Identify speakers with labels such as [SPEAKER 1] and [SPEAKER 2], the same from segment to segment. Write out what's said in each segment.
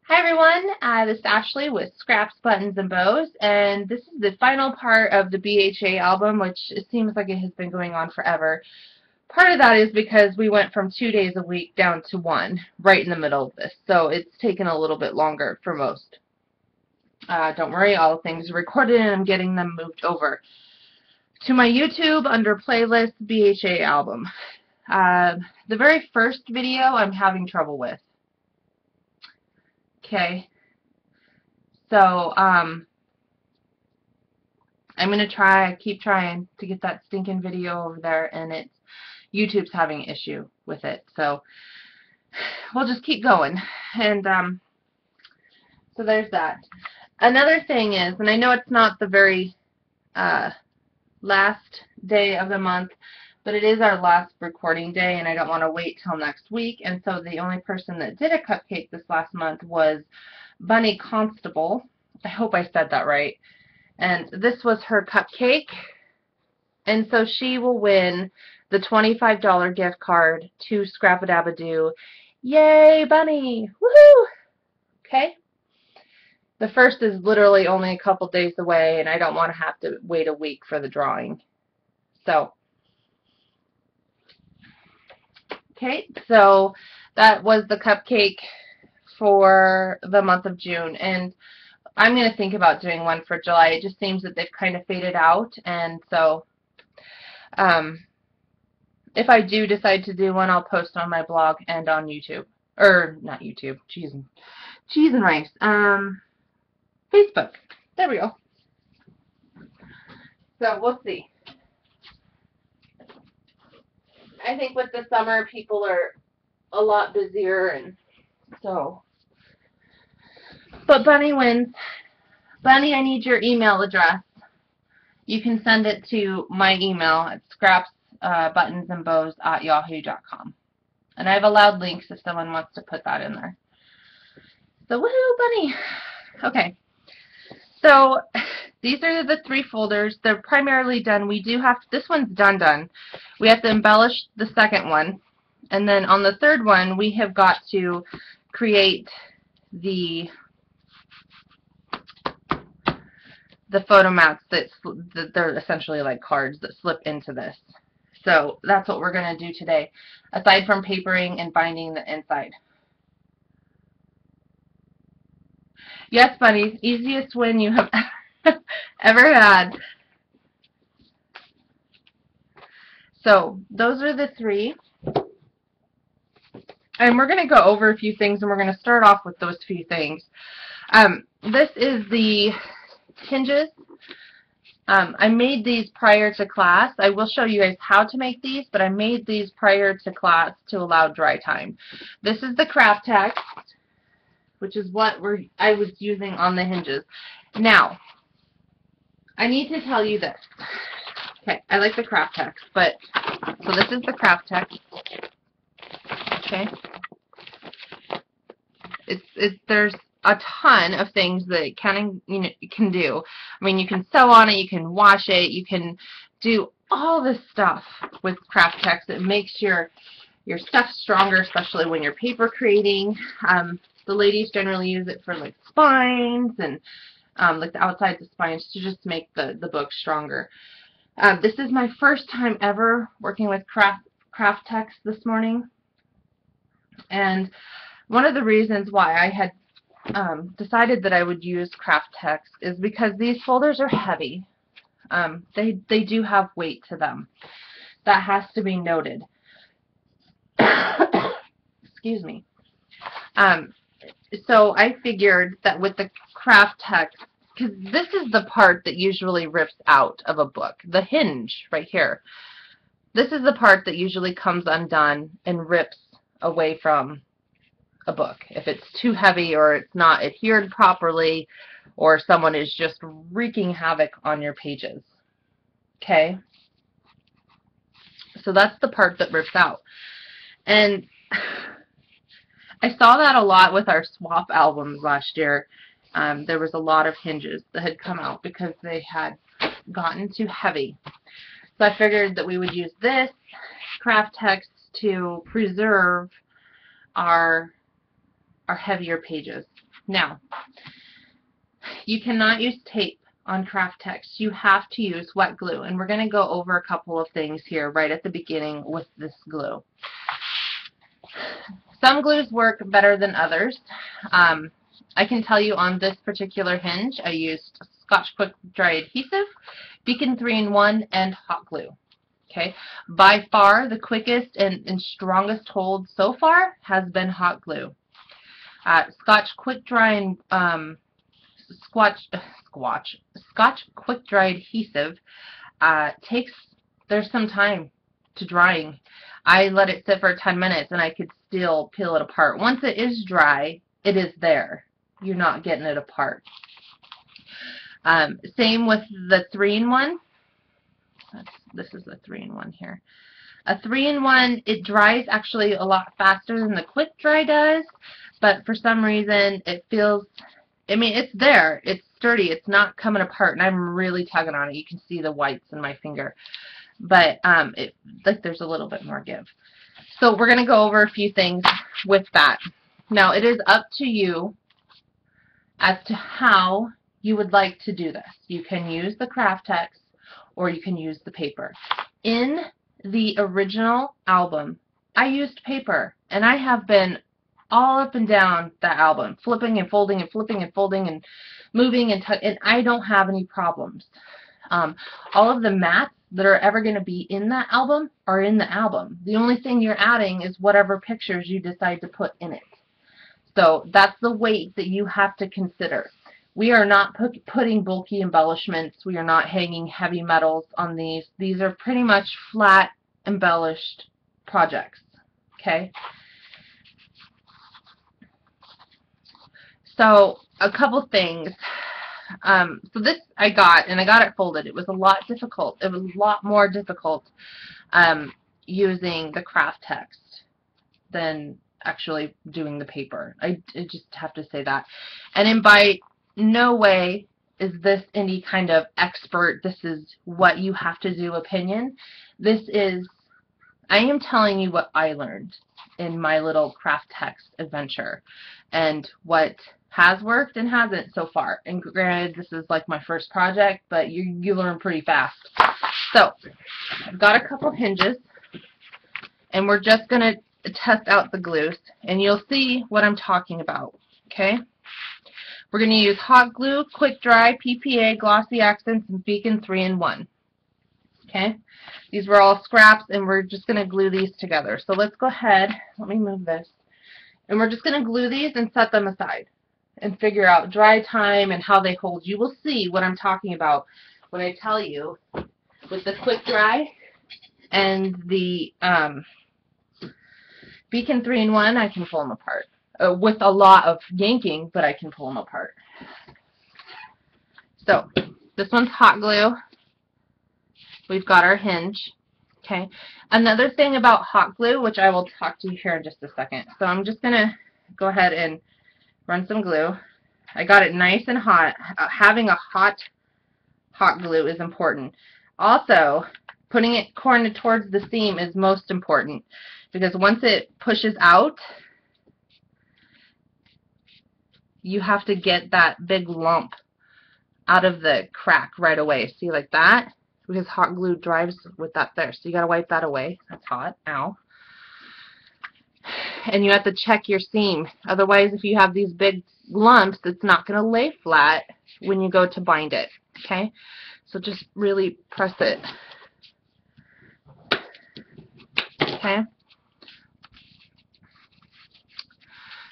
[SPEAKER 1] Hi everyone, this is Ashley with Scraps, Buttons, and Bows, and this is the final part of the BHA album, which it seems like it has been going on forever. Part of that is because we went from 2 days a week down to one, right in the middle of this, so it's taken a little bit longer for most. Don't worry, all things are recorded and I'm getting them moved over to my YouTube under playlist BHA album. The very first video I'm having trouble with. Okay. So, I'm going to keep trying to get that stinking video over there, and YouTube's having an issue with it. So, we'll just keep going. And, so there's that. Another thing is, and I know it's not the very, last day of the month, but it is our last recording day, and I don't want to wait till next week, and so the only person that did a cupcake this last month was Bunny Constable. I hope I said that right. And this was her cupcake, and so she will win the $25 gift card to Scrap-a-Dab-a-Doo. Yay, Bunny! Woohoo! Okay? The first is literally only a couple days away, and I don't want to have to wait a week for the drawing. So, okay, so that was the cupcake for the month of June, and I'm going to think about doing one for July. It just seems that they've kind of faded out, and so if I do decide to do one, I'll post on my blog and on YouTube. Or, not YouTube, cheese and rice. Facebook. There we go. So, we'll see. I think with the summer, people are a lot busier, and so. But Bunny wins. Bunny, I need your email address. You can send it to my email at scrapsbuttonsandbows@yahoo.com. And I've allowed links if someone wants to put that in there. So, woohoo, Bunny! Okay. So, these are the three folders. They're primarily done. We do have, this one's done. We have to embellish the second one. And then on the third one, we have got to create the photo mats that they're essentially like cards that slip into this. So that's what we're going to do today, aside from papering and binding the inside. Yes, Bunny, easiest win you have ever had. So those are the three. And we're going to go over a few things, and we're going to start off with those few things. This is the hinges. I made these prior to class. I will show you guys how to make these, but I made these prior to class to allow dry time. This is the craft text, which is what I was using on the hinges. Now, I need to tell you this. Okay, I like the craft text, but so this is the craft text. Okay, there's a ton of things that it can do. I mean, you can sew on it, you can wash it, you can do all this stuff with craft text. It makes your stuff stronger, especially when you're paper creating. The ladies generally use it for like spines and like the outsides of spines to just make the book stronger. This is my first time ever working with craft text this morning, and one of the reasons why I had decided that I would use craft text is because these folders are heavy. They do have weight to them. That has to be noted. Excuse me. So I figured that with the craft text, because this is the part that usually rips out of a book, the hinge right here. This is the part that usually comes undone and rips away from a book. If it's too heavy or it's not adhered properly or someone is just wreaking havoc on your pages. Okay? So that's the part that rips out. And I saw that a lot with our swap albums last year. There was a lot of hinges that had come out because they had gotten too heavy. So I figured that we would use this craft text to preserve our heavier pages. Now, you cannot use tape on craft text. You have to use wet glue, and we're going to go over a couple of things here right at the beginning with this glue. Some glues work better than others. I can tell you on this particular hinge, I used Scotch Quick Dry Adhesive, Beacon 3-in-1, and hot glue. Okay, by far the quickest and strongest hold so far has been hot glue. Scotch Quick Dry and Scotch Quick Dry Adhesive there's some time to drying. I let it sit for 10 minutes and I could still peel it apart. Once it is dry, it is there. You're not getting it apart. Same with the 3-in-1. This is a 3-in-1 here. A 3-in-1, it dries actually a lot faster than the quick dry does, but for some reason it feels, I mean, it's there, it's sturdy, it's not coming apart, and I'm really tugging on it. You can see the whites in my finger, but like there's a little bit more give. So we're going to go over a few things with that. Now, it is up to you as to how you would like to do this. You can use the craft text or you can use the paper. In the original album, I used paper, and I have been all up and down that album, flipping and folding and flipping and folding and moving, and I don't have any problems. All of the mats that are ever going to be in that album are in the album. The only thing you're adding is whatever pictures you decide to put in it. So that's the weight that you have to consider. We are not putting bulky embellishments. We are not hanging heavy metals on these. These are pretty much flat, embellished projects. Okay? So a couple things. So this I got, and I got it folded. It was a lot difficult. It was a lot more difficult using the craft text than actually doing the paper. I just have to say that. And in by no way is this any kind of expert, this is what you have to do opinion. This is, I am telling you what I learned in my little craft text adventure and what has worked and hasn't so far. And granted, this is like my first project, but you learn pretty fast. So I've got a couple hinges, and we're just going to test out the glues, and you'll see what I'm talking about. Okay? We're going to use hot glue, quick dry, PPA, glossy accents, and Beacon 3-in-1. Okay? These were all scraps, and we're just going to glue these together. So let's go ahead. Let me move this. And we're just going to glue these and set them aside and figure out dry time and how they hold. You will see what I'm talking about when I tell you with the quick dry and the Beacon 3-in-1, I can pull them apart. With a lot of yanking, but I can pull them apart. So this one's hot glue. We've got our hinge. Okay. Another thing about hot glue, which I will talk to you here in just a second. So I'm just going to go ahead and run some glue. I got it nice and hot. Having a hot glue is important. Also, putting it cornered towards the seam is most important, because once it pushes out, you have to get that big lump out of the crack right away. See, like that? Because hot glue dries with that there. So you got to wipe that away. That's hot. Ow. And you have to check your seam. Otherwise, if you have these big lumps, it's not going to lay flat when you go to bind it. Okay? So just really press it. Okay?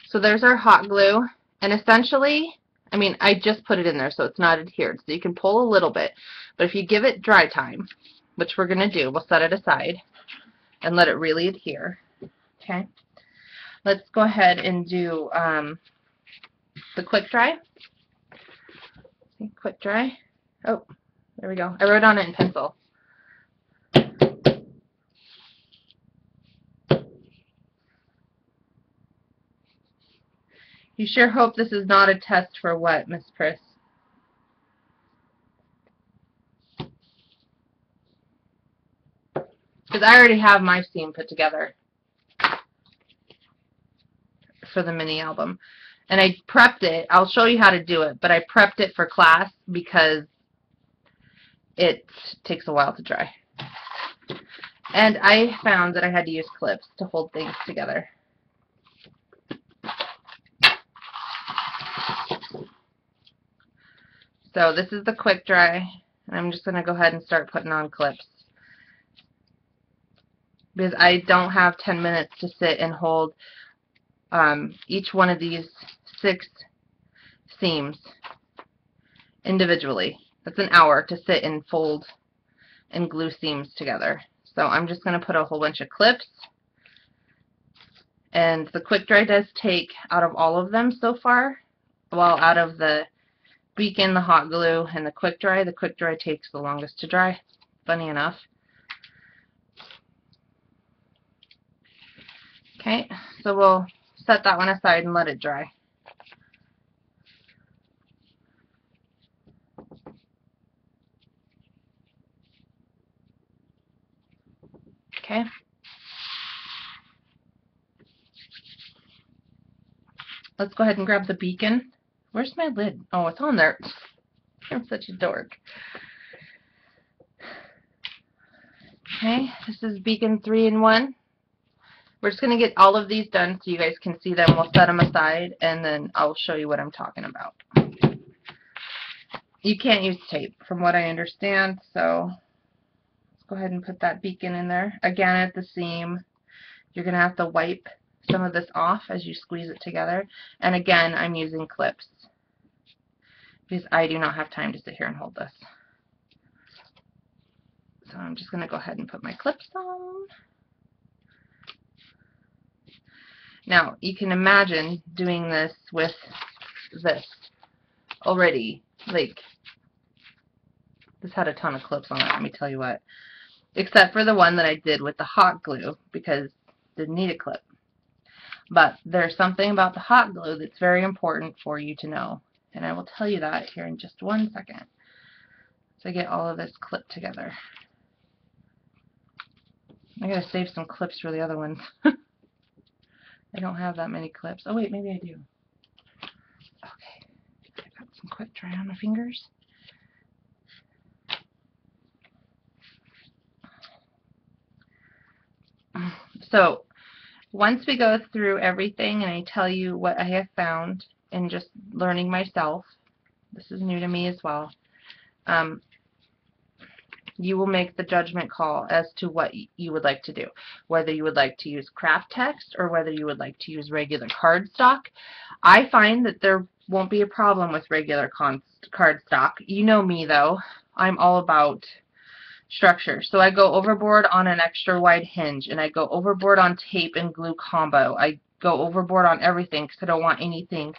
[SPEAKER 1] So there's our hot glue. And essentially, I mean, I just put it in there so it's not adhered. So you can pull a little bit. But if you give it dry time, which we're going to do, we'll set it aside and let it really adhere. Okay? Let's go ahead and do the quick dry. Quick dry. Oh, there we go. I wrote on it in pencil. You sure hope this is not a test for what, Miss Pris? Because I already have my seam put together. for the mini album. And I prepped it. I'll show you how to do it, but I prepped it for class because it takes a while to dry. And I found that I had to use clips to hold things together. So this is the quick dry, and I'm just going to go ahead and start putting on clips, because I don't have 10 minutes to sit and hold each one of these 6 seams individually. That's an hour to sit and fold and glue seams together. So I'm just going to put a whole bunch of clips, and the quick dry does take, out of all of them so far, well, out of the Beacon, the hot glue, and the quick dry takes the longest to dry, funny enough. Okay, so we'll set that one aside and let it dry. Okay. Let's go ahead and grab the Beacon. Where's my lid? Oh, it's on there. I'm such a dork. Okay, this is Beacon 3-in-1. We're just going to get all of these done so you guys can see them. We'll set them aside, and then I'll show you what I'm talking about. You can't use tape, from what I understand, so let's go ahead and put that Beacon in there. Again, at the seam, you're going to have to wipe some of this off as you squeeze it together. And again, I'm using clips, because I do not have time to sit here and hold this. So I'm just going to go ahead and put my clips on. Now, you can imagine doing this with this already. Like, this had a ton of clips on it, let me tell you what. Except for the one that I did with the hot glue, because it didn't need a clip. But there's something about the hot glue that's very important for you to know. And I will tell you that here in just 1 second. So I get all of this clipped together. I gotta save some clips for the other ones. I don't have that many clips. Oh wait, maybe I do. Okay, I got some quick dry on my fingers. So once we go through everything and I tell you what I have found in just learning myself, this is new to me as well, you will make the judgment call as to what you would like to do. Whether you would like to use craft text or whether you would like to use regular cardstock. I find that there won't be a problem with regular cardstock. You know me though. I'm all about structure. So I go overboard on an extra wide hinge, and I go overboard on tape and glue combo. I go overboard on everything because I don't want anything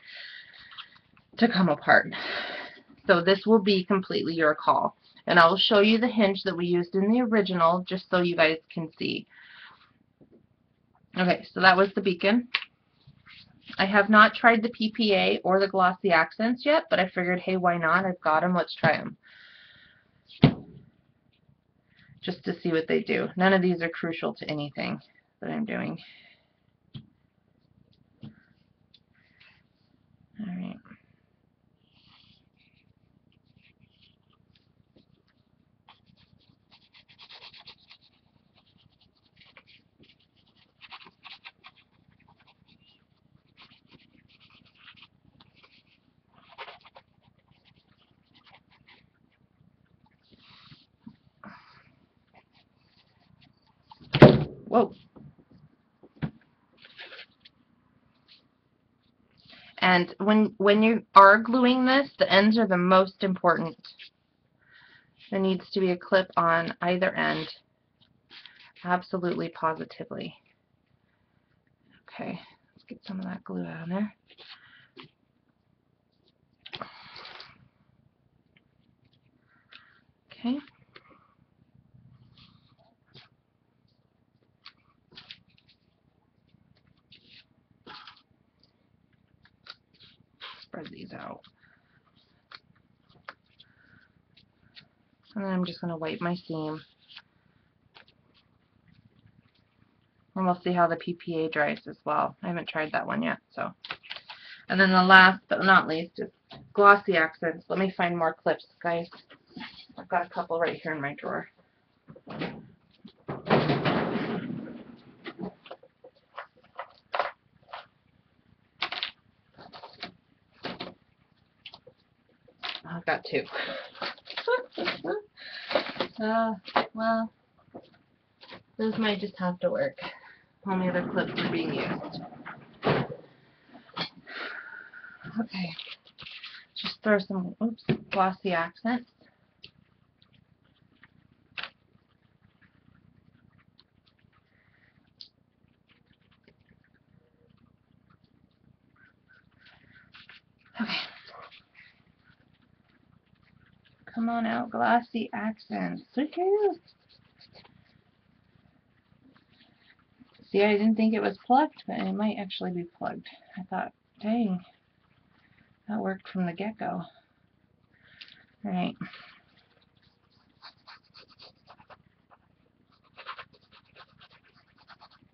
[SPEAKER 1] to come apart. So this will be completely your call. And I will show you the hinge that we used in the original just so you guys can see. Okay, so that was the Beacon. I have not tried the PPA or the glossy accents yet, but I figured, hey, why not? I've got them. Let's try them. Just to see what they do. None of these are crucial to anything that I'm doing. All right. Whoa. And when you are gluing this, the ends are the most important. There needs to be a clip on either end. Absolutely, positively. Okay, let's get some of that glue out of there. Okay. Spread these out. And then I'm just going to wipe my seam. And we'll see how the PPA dries as well. I haven't tried that one yet. So, and then the last but not least is glossy accents. Let me find more clips, guys. I've got a couple right here in my drawer. I've got two. Well, those might just have to work. Only other clips are being used. Okay. Just throw some, glossy accents. Okay. Come on out, glossy accents. Woohoo! See, I didn't think it was plugged, but it might actually be plugged. I thought, dang, that worked from the get-go. Alright.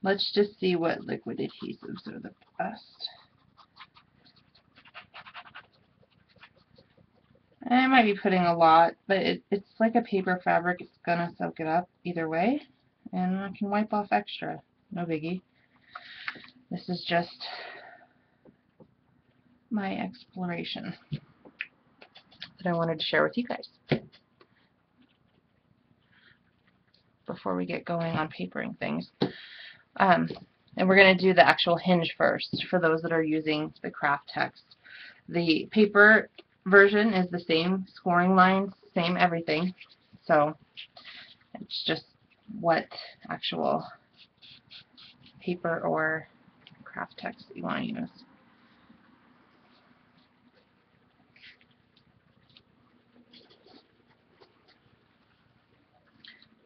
[SPEAKER 1] Let's just see what liquid adhesives are the best. I might be putting a lot, but it's like a paper fabric. It's going to soak it up either way. And I can wipe off extra. No biggie. This is just my exploration that I wanted to share with you guys before we get going on papering things. And we're going to do the actual hinge first for those that are using the craft text. The paper version is the same scoring lines, same everything. So it's just what actual paper or craft text that you want to use.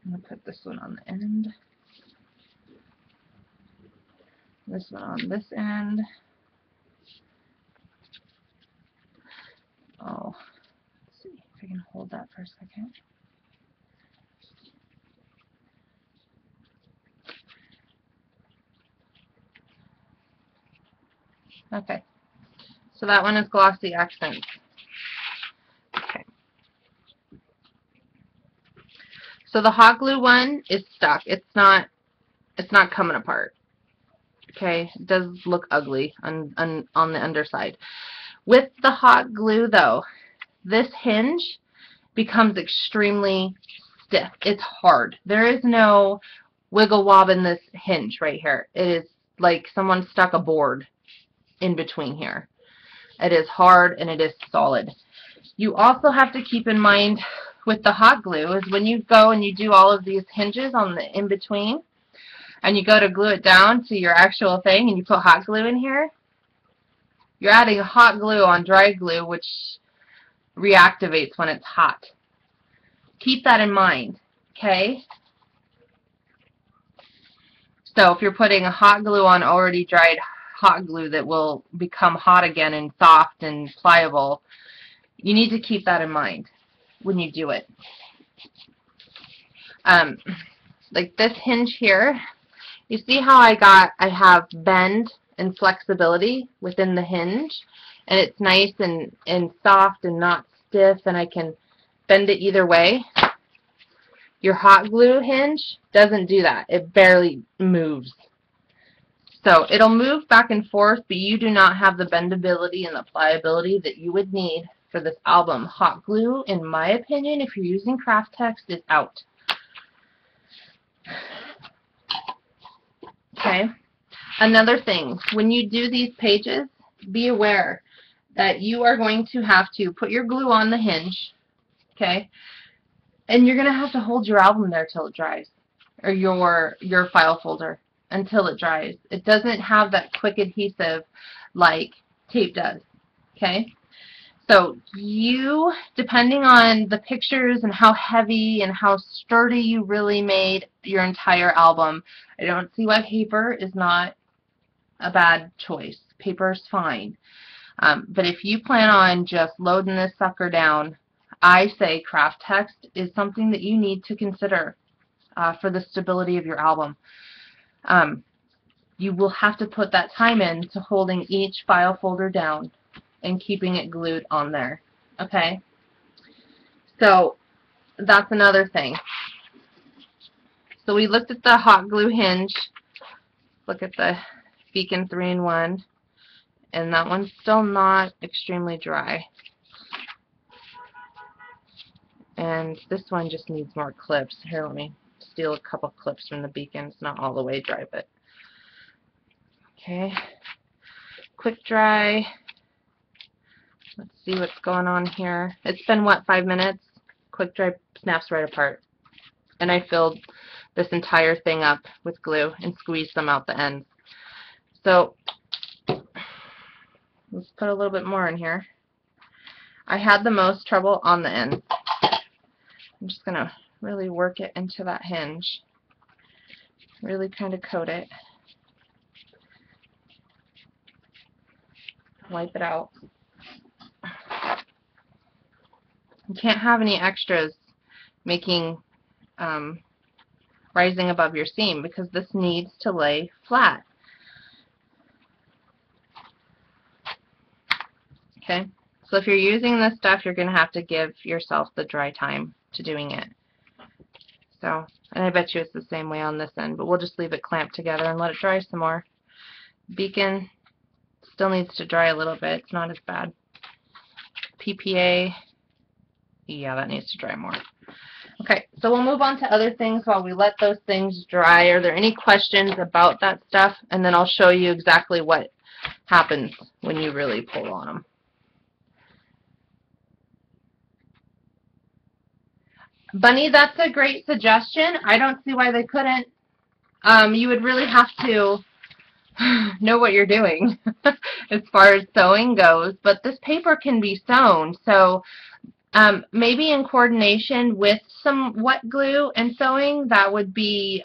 [SPEAKER 1] I'm going to put this one on the end. This one on this end. Oh, let's see if I can hold that for a second. Okay, so that one is glossy accents. Okay. So the hot glue one is stuck. It's not coming apart. Okay, it does look ugly on the underside. With the hot glue though, this hinge becomes extremely stiff. It's hard. There is no wiggle wob in this hinge right here. It is like someone stuck a board in between here. It is hard and it is solid. You also have to keep in mind with the hot glue is when you go and you do all of these hinges on the in-between and you go to glue it down to your actual thing and you put hot glue in here, you're adding hot glue on dry glue, which reactivates when it's hot. Keep that in mind, okay? So if you're putting a hot glue on already dried hot glue that will become hot again and soft and pliable, you need to keep that in mind when you do it. Like this hinge here, you see how I have bend and flexibility within the hinge, and it's nice and soft and not stiff, and I can bend it either way. Your hot glue hinge doesn't do that. It barely moves. So it'll move back and forth, but you do not have the bendability and the pliability that you would need for this album. Hot glue, in my opinion, if you're using craft text, is out. Okay. Another thing, when you do these pages, be aware that you are going to have to put your glue on the hinge, okay, and you're going to have to hold your album there till it dries, or your file folder until it dries. It doesn't have that quick adhesive like tape does, okay? So you, depending on the pictures and how heavy and how sturdy you really made your entire album, I don't see why paper is not a bad choice. Paper is fine. But if you plan on just loading this sucker down, I say craft text is something that you need to consider for the stability of your album. you will have to put that time in to holding each file folder down and keeping it glued on there. Okay? So that's another thing. So we looked at the hot glue hinge. Look at the Beacon 3-in-1. And that one's still not extremely dry. And this one just needs more clips. Here, let me steal a couple clips from the Beacon. It's not all the way dry, but okay. Quick dry. Let's see what's going on here. It's been, what, 5 minutes? Quick dry snaps right apart. And I filled this entire thing up with glue and squeezed them out the ends. So let's put a little bit more in here. I had the most trouble on the end. I'm just going to really work it into that hinge. Really kind of coat it. Wipe it out. You can't have any extras making rising above your seam because this needs to lay flat. Okay, so if you're using this stuff, you're going to have to give yourself the dry time to doing it. So, and I bet you it's the same way on this end, but we'll just leave it clamped together and let it dry some more. Beacon still needs to dry a little bit. It's not as bad. PPA, yeah, that needs to dry more. Okay, so we'll move on to other things while we let those things dry. Are there any questions about that stuff? And then I'll show you exactly what happens when you really pull on them. Bunny, that's a great suggestion. I don't see why they couldn't. You would really have to know what you're doing as far as sewing goes, but this paper can be sewn, so maybe in coordination with some wet glue and sewing, that would be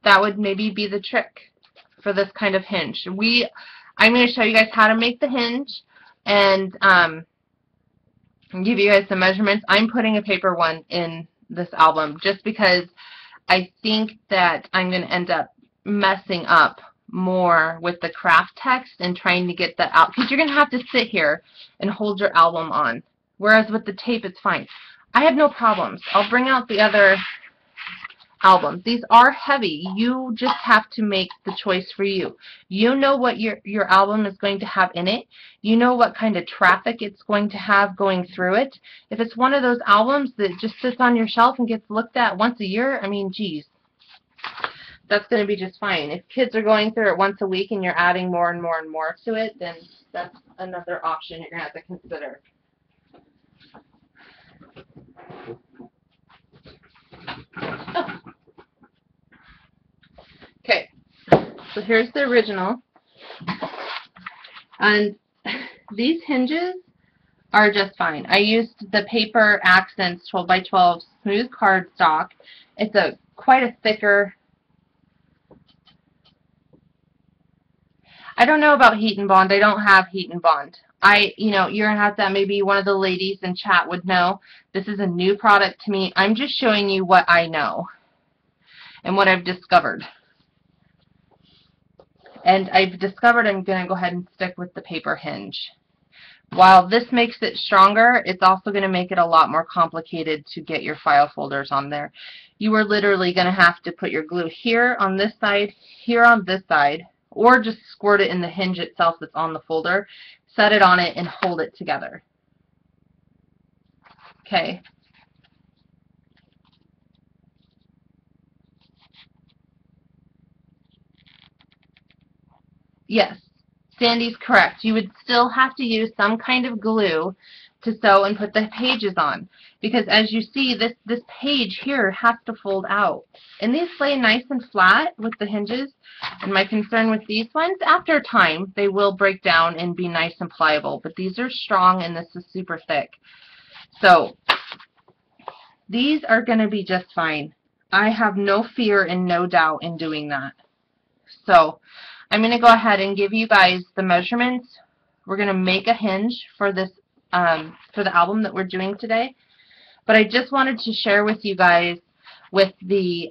[SPEAKER 1] maybe be the trick for this kind of hinge. I'm going to show you guys how to make the hinge and give you guys some measurements. I'm putting a paper one in this album just because I think that I'm going to end up messing up more with the craft text and trying to get that out, because you're going to have to sit here and hold your album on, whereas with the tape it's fine. I have no problems. I'll bring out the other albums. These are heavy. You just have to make the choice for you. You know what your album is going to have in it. You know what kind of traffic it's going to have going through it. If it's one of those albums that just sits on your shelf and gets looked at once a year, I mean, geez, that's going to be just fine. If kids are going through it once a week and you're adding more and more and more to it, then that's another option you're going to have to consider. Oh. Okay, so here's the original. And these hinges are just fine. I used the Paper Accents 12 by 12 smooth cardstock. It's quite a thicker. I don't know about heat and bond. I don't have heat and bond. You're going to have to, maybe one of the ladies in chat would know. This is a new product to me. I'm just showing you what I know and what I've discovered. And I've discovered I'm going to go ahead and stick with the paper hinge. While this makes it stronger, it's also going to make it a lot more complicated to get your file folders on there. You are literally going to have to put your glue here on this side, here on this side, or just squirt it in the hinge itself that's on the folder, set it on it, and hold it together. Okay. Yes, Sandy's correct. You would still have to use some kind of glue to sew and put the pages on, because as you see, this page here has to fold out. And these lay nice and flat with the hinges, and my concern with these ones, after time, they will break down and be nice and pliable, but these are strong and this is super thick. So these are going to be just fine. I have no fear and no doubt in doing that. So I'm going to go ahead and give you guys the measurements. We're going to make a hinge for this for the album that we're doing today. But I just wanted to share with you guys with the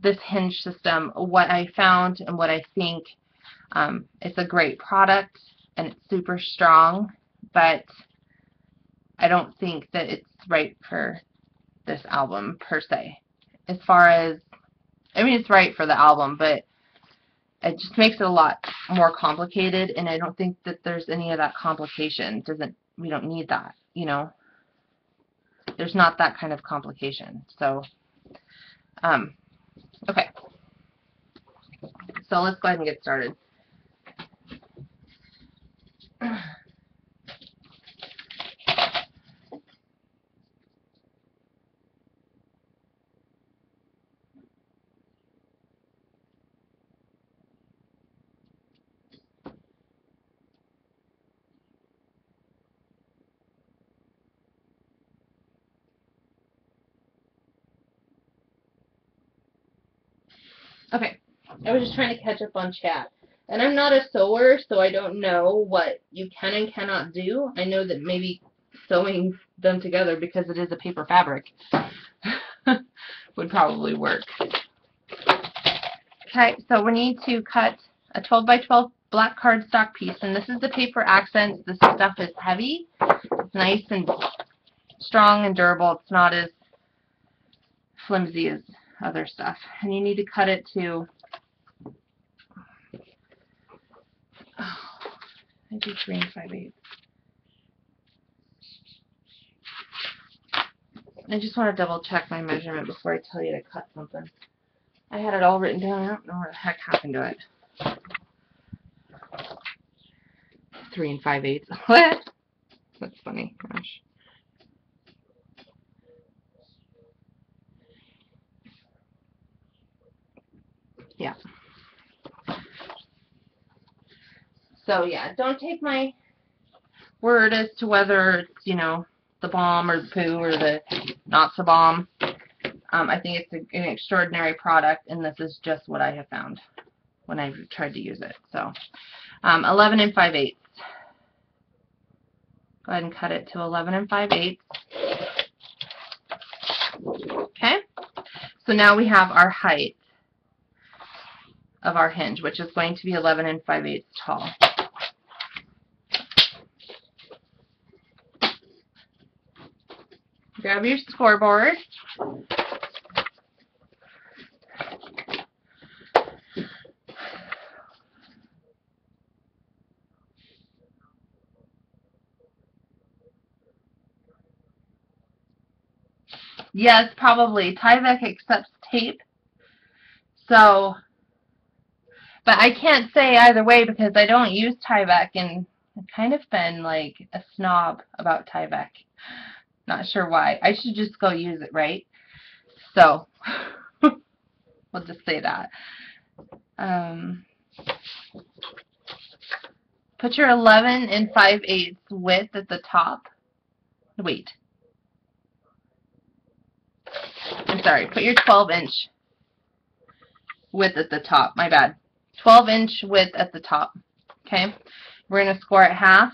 [SPEAKER 1] this hinge system, what I found and what I think, it's a great product and it's super strong, but I don't think that it's right for this album per se. As far as, I mean, it's right for the album, but it just makes it a lot more complicated, and I don't think that there's any of that complication. We don't need that, you know. There's not that kind of complication. So, okay. So let's go ahead and get started. Okay, I was just trying to catch up on chat. And I'm not a sewer, so I don't know what you can and cannot do. I know that maybe sewing them together, because it is a paper fabric, would probably work. Okay, so we need to cut a 12 by 12 black cardstock piece, and this is the paper accents. This stuff is heavy. It's nice and strong and durable. It's not as flimsy as other stuff. And you need to cut it to, I do 3 5/8. I just want to double check my measurement before I tell you to cut something. I had it all written down. I don't know what the heck happened to it. 3 5/8. What? That's funny. Gosh. Yeah. So yeah, don't take my word as to whether it's, you know, the bomb or the poo or the not so bomb. I think it's an extraordinary product, and this is just what I have found when I've tried to use it. So 11 5/8. Go ahead and cut it to 11 5/8. Okay. So now we have our height of our hinge, which is going to be 11 5/8 tall. Grab your scoreboard. Yes, probably. Tyvek accepts tape. So, but I can't say either way because I don't use Tyvek, and I've kind of been like a snob about Tyvek. Not sure why. I should just go use it, right? So, we'll just say that. Put your 11 5/8 width at the top. Wait. I'm sorry. Put your 12-inch width at the top. My bad. 12-inch width at the top. Okay? We're going to score it half.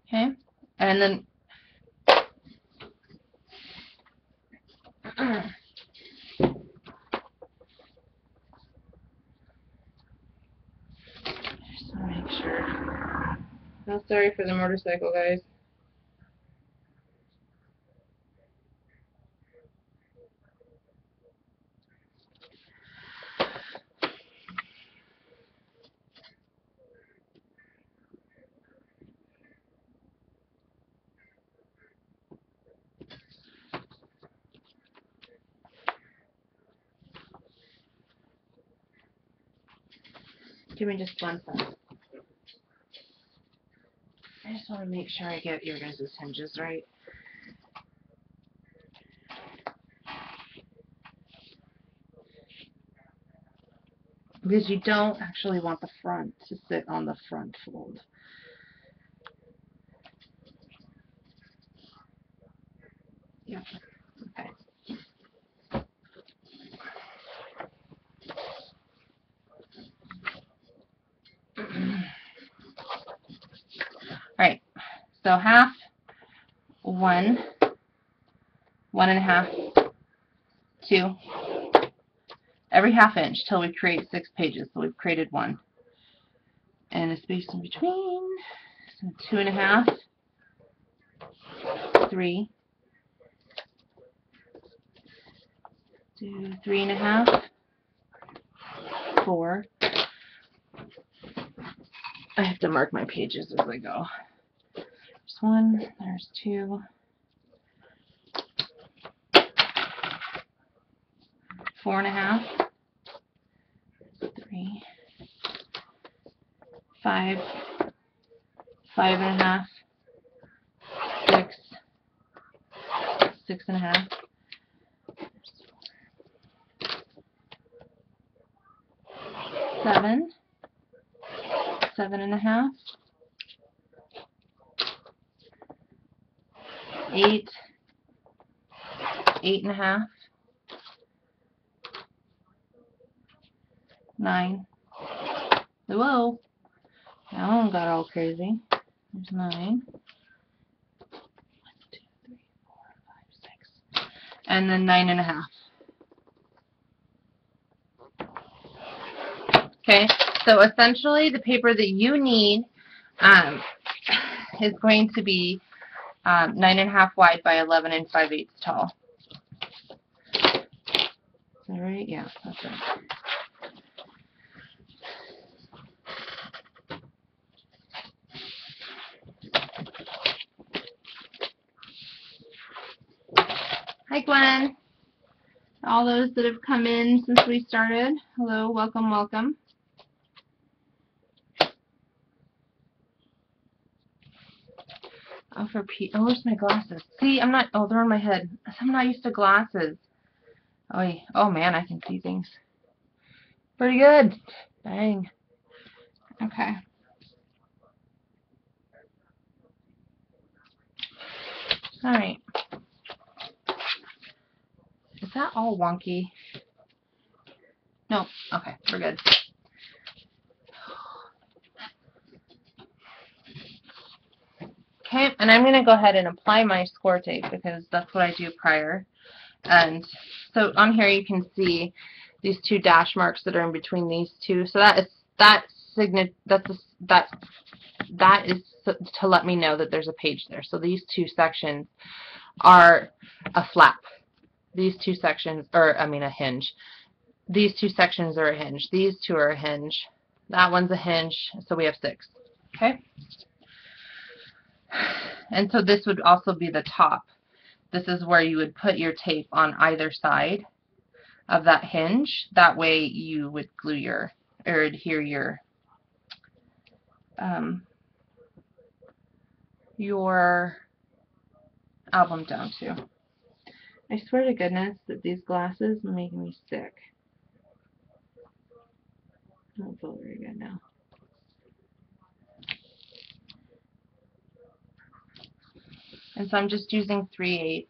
[SPEAKER 1] Okay? And then just want to make sure. I'm sorry for the motorcycle, guys. Give me just 1 second. I just want to make sure I get your guys' hinges right. Because you don't actually want the front to sit on the front fold. Yeah. Okay. Alright. So half 1, 1.5, 2, every half inch till we create 6 pages. So we've created 1. And a space in between, so 2.5, 3, do 3.5, 4. I have to mark my pages as I go. There's 1, there's 2, 4.5, 3, 5, 5.5, 6, 6.5, 7, 7.5, 8, 8.5, 9. Whoa, that one got all crazy. There's 9. 1, 2, 3, 4, 5, 6. And then 9.5. Okay, so essentially the paper that you need is going to be 9.5 wide by 11 5/8 tall. Is that right? Yeah, that's right. Hi, Gwen. All those that have come in since we started. Hello, welcome, welcome. Oh, oh, where's my glasses? See, I'm not. Oh, they're on my head. I'm not used to glasses. Oh man, I can see things. Pretty good. Dang. Okay. All right. Is that all wonky? No. Okay, we're good. Okay, and I'm going to go ahead and apply my score tape because that's what I do prior. And so on here you can see these 2 dash marks that are in between these 2. So that is to let me know that there's a page there. So these 2 sections are a flap. These 2 sections, or I mean a hinge. These 2 sections are a hinge. These 2 are a hinge. That one's a hinge. So we have 6. Okay. And so this would also be the top. This is where you would put your tape on either side of that hinge. That way you would glue your, or adhere your album down to. I swear to goodness that these glasses are making me sick. I don't feel very good now. And so I'm just using 3/8.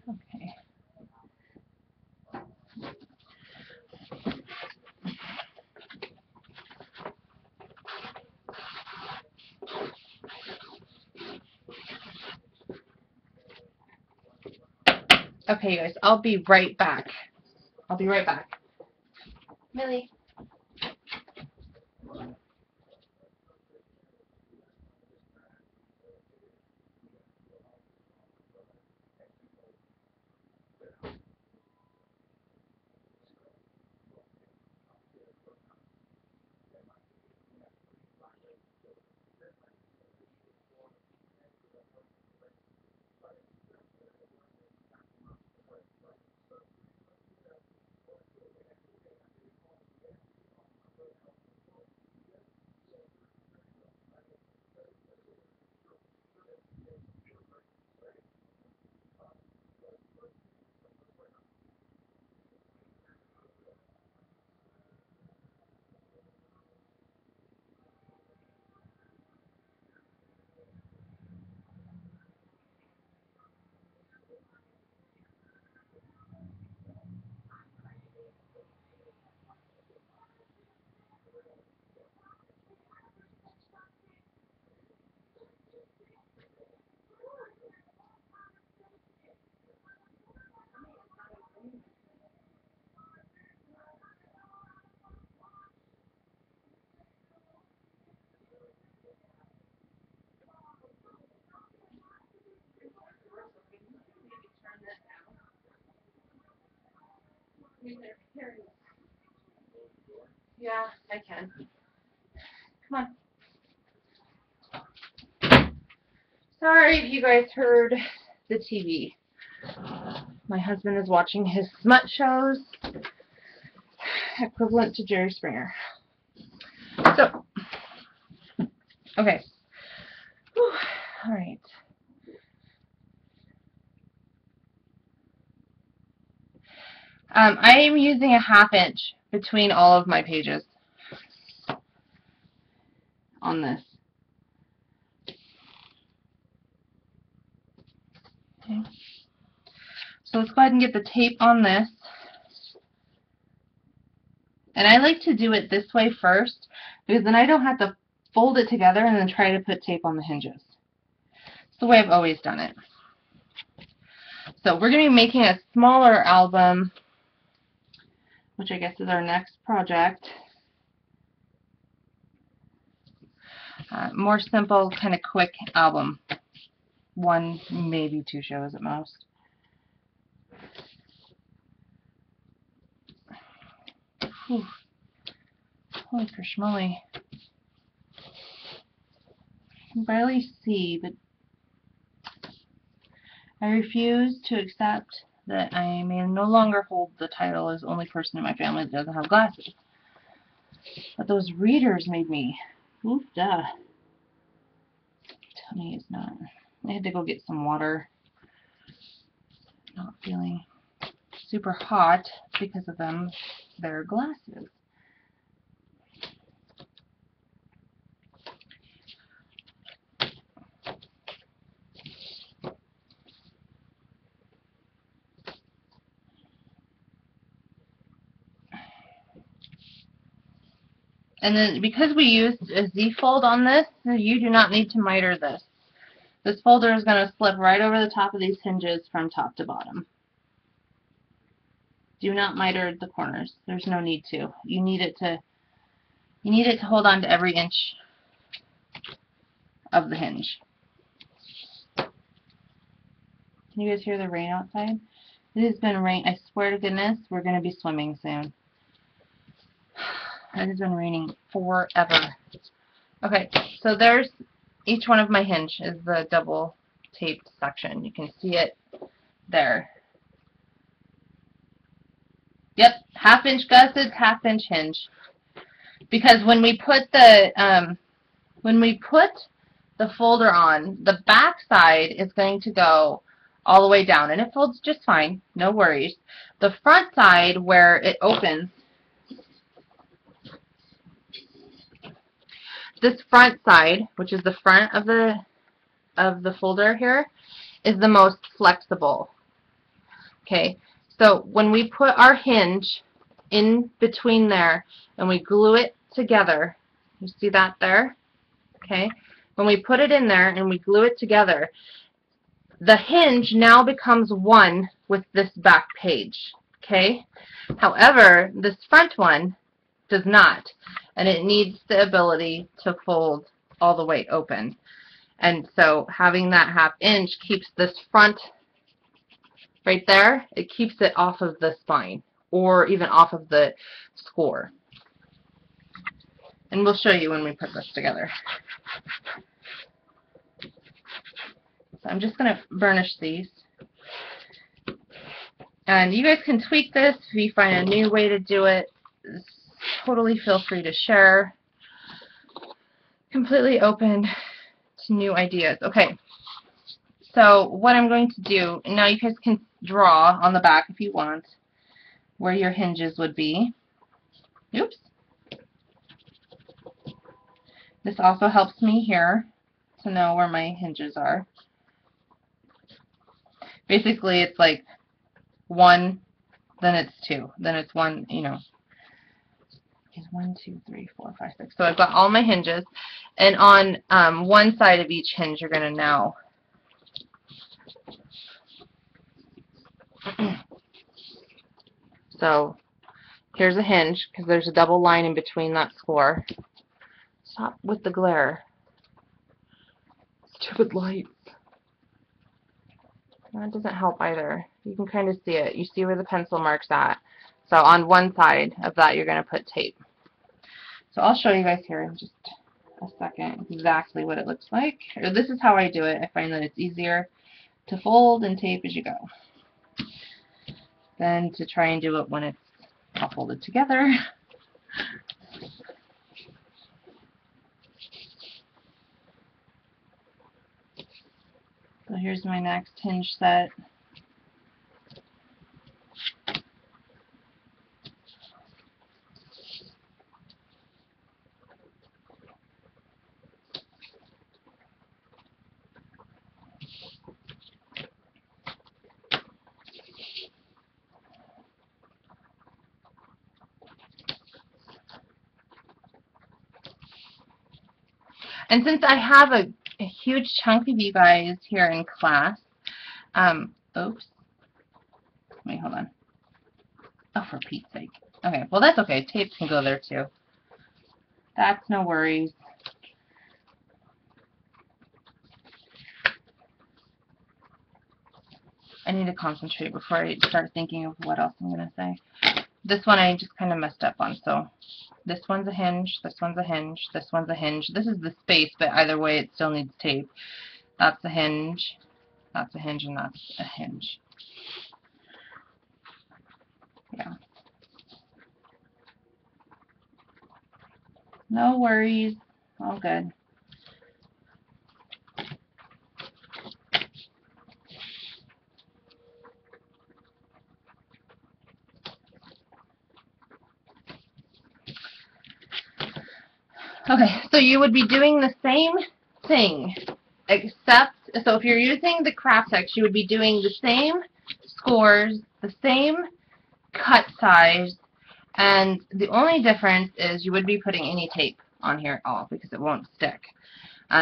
[SPEAKER 1] Okay. Okay, guys, I'll be right back. I'll be right back. Millie. Yeah, I can. Come on. Sorry if you guys heard the TV. My husband is watching his smut shows, equivalent to Jerry Springer. So, okay. Whew. All right. I am using a 1/2 inch between all of my pages on this. Okay. So let's go ahead and get the tape on this. And I like to do it this way first, because then I don't have to fold it together and then try to put tape on the hinges. It's the way I've always done it. So we're going to be making a smaller album, which I guess is our next project. More simple, kind of quick album. 1, maybe 2 shows at most. Whew. Holy crashmoly. I can barely see, but I refuse to accept that I may no longer hold the title as the only person in my family that doesn't have glasses. But those readers made me oofed up. Tummy is not. I had to go get some water. Not feeling super hot because of them. Their glasses. And then because we used a Z-fold on this, you do not need to miter this. This folder is going to slip right over the top of these hinges from top to bottom. Do not miter the corners. There's no need to. You need it to hold on to every inch of the hinge. Can you guys hear the rain outside? It has been rain. I swear to goodness, we're going to be swimming soon. It has been raining forever. Okay, so there's each one of my hinge is the double taped section. You can see it there. Yep, 1/2 inch gussets, 1/2 inch hinge. Because when we put the folder on, the back side is going to go all the way down, and it folds just fine, no worries. The front side, where it opens, this front side, which is the front of the folder here, is the most flexible. Okay, so when we put our hinge in between there and we glue it together, you see that there? Okay, when we put it in there and we glue it together, the hinge now becomes one with this back page. Okay, however, this front one does not, and it needs the ability to fold all the way open. And so having that 1/2 inch keeps this front right there, it keeps it off of the spine or even off of the score. And we'll show you when we put this together. So I'm just going to burnish these. And you guys can tweak this if you find a new way to do it. Totally feel free to share. Completely open to new ideas. Okay, so what I'm going to do, now you guys can draw on the back if you want where your hinges would be. Oops. This also helps me here to know where my hinges are. Basically, it's like 1, then it's 2, then it's 1, you know. Okay, 1, 2, 3, 4, 5, 6. So I've got all my hinges, and on one side of each hinge, you're going to now so here's a hinge because there's a double line in between that score. Stop with the glare. Stupid lights. That doesn't help either. You can kind of see it. You see where the pencil mark's at. So on one side of that, you're going to put tape. So I'll show you guys here in just a second exactly what it looks like. Or this is how I do it. I find that it's easier to fold and tape as you go than to try and do it when it's all folded together. So here's my next hinge set. And since I have a huge chunk of you guys here in class, oops, wait, hold on. Oh, for Pete's sake. Okay, well that's okay. Tape can go there too. That's no worries. I need to concentrate before I start thinking of what else I'm going to say. This one I just kind of messed up on, so this one's a hinge, this one's a hinge, this one's a hinge. This is the space, but either way it still needs tape. That's a hinge, and that's a hinge. Yeah. No worries. All good. Okay, so you would be doing the same thing, except, so if you're using the craft text, you would be doing the same scores, the same cut size, and the only difference is you would be putting any tape on here at all because it won't stick.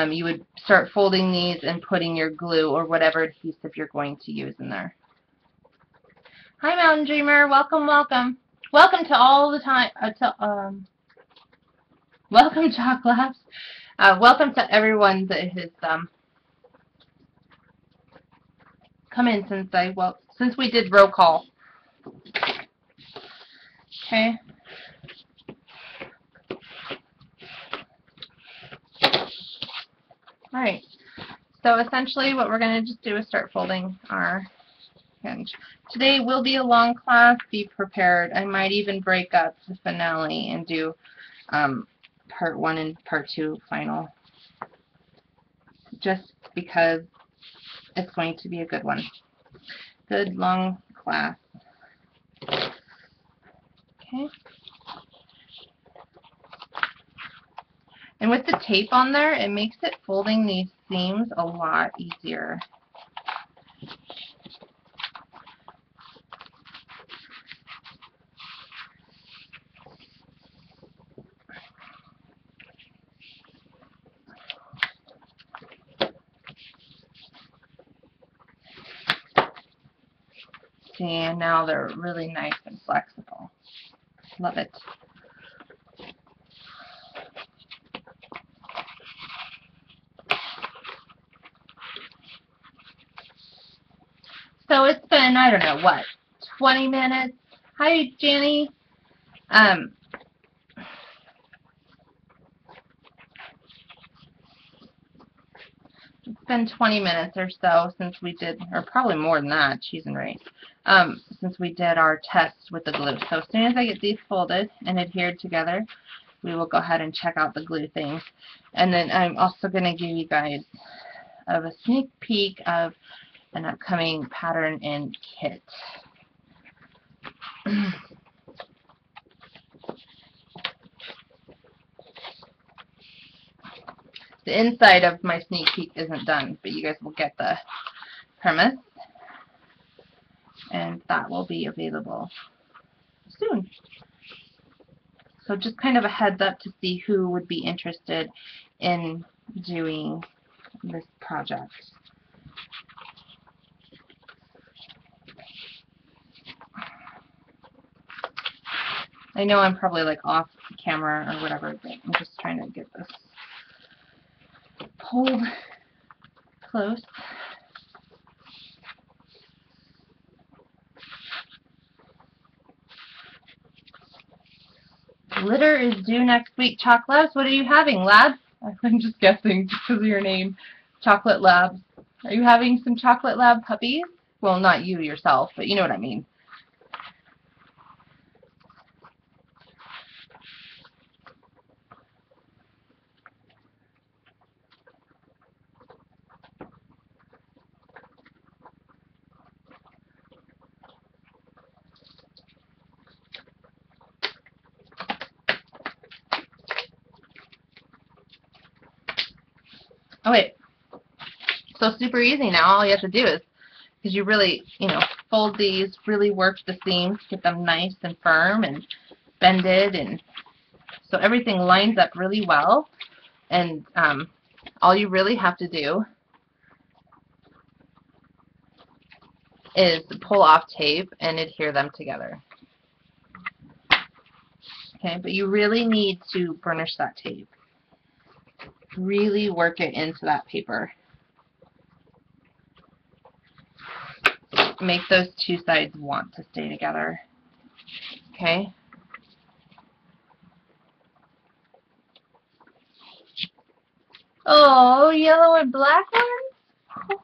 [SPEAKER 1] You would start folding these and putting your glue or whatever adhesive you're going to use in there. Hi, Mountain Dreamer. Welcome, welcome. Welcome to all the time. Welcome, Chalk Labs. Welcome to everyone that has come in since we did roll call. Okay. All right. So essentially, what we're going to just do is start folding our hinge. Today will be a long class. Be prepared. I might even break up the finale and do part 1 and part 2 final, just because it's going to be a good one. Good long class. Okay. And with the tape on there, it makes it folding these seams a lot easier. See, and now they're really nice and flexible. Love it. So it's been, I don't know, what, 20 minutes? Hi, Jenny. It's been 20 minutes or so since we did, or probably more than that, cheese and rice, since we did our test with the glue. So as soon as I get these folded and adhered together, we will go ahead and check out the glue things. And then I'm also going to give you guys a sneak peek of an upcoming pattern and kit. The inside of my sneak peek isn't done, but you guys will get the premise, and that will be available soon. So just kind of a heads up to see who would be interested in doing this project. I know I'm probably like off camera or whatever, but I'm just trying to get this pulled close. Litter is due next week. Chalk Labs, what are you having, Labs? I'm just guessing just because of your name. Chocolate Labs. Are you having some Chocolate Lab puppies? Well, not you yourself, but you know what I mean. Okay, so super easy now. All you have to do is, because you really, fold these, really work the seams, get them nice and firm and bended, and so everything lines up really well. And all you really have to do is pull off tape and adhere them together. Okay, but you really need to burnish that tape. Really work it into that paper. Make those two sides want to stay together. Okay? Oh, yellow and black ones?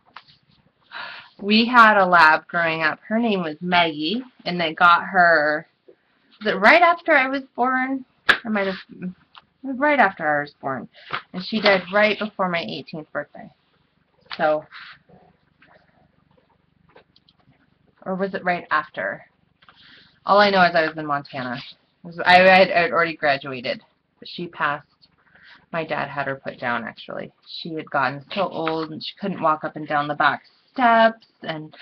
[SPEAKER 1] We had a lab growing up. Her name was Maggie, and they got her, was it right after I was born? I might have, it was right after I was born. And she died right before my 18th birthday. So, or was it right after? All I know is I was in Montana. I had already graduated, but she passed. My dad had her put down, actually. She had gotten so old, and she couldn't walk up and down the back steps, and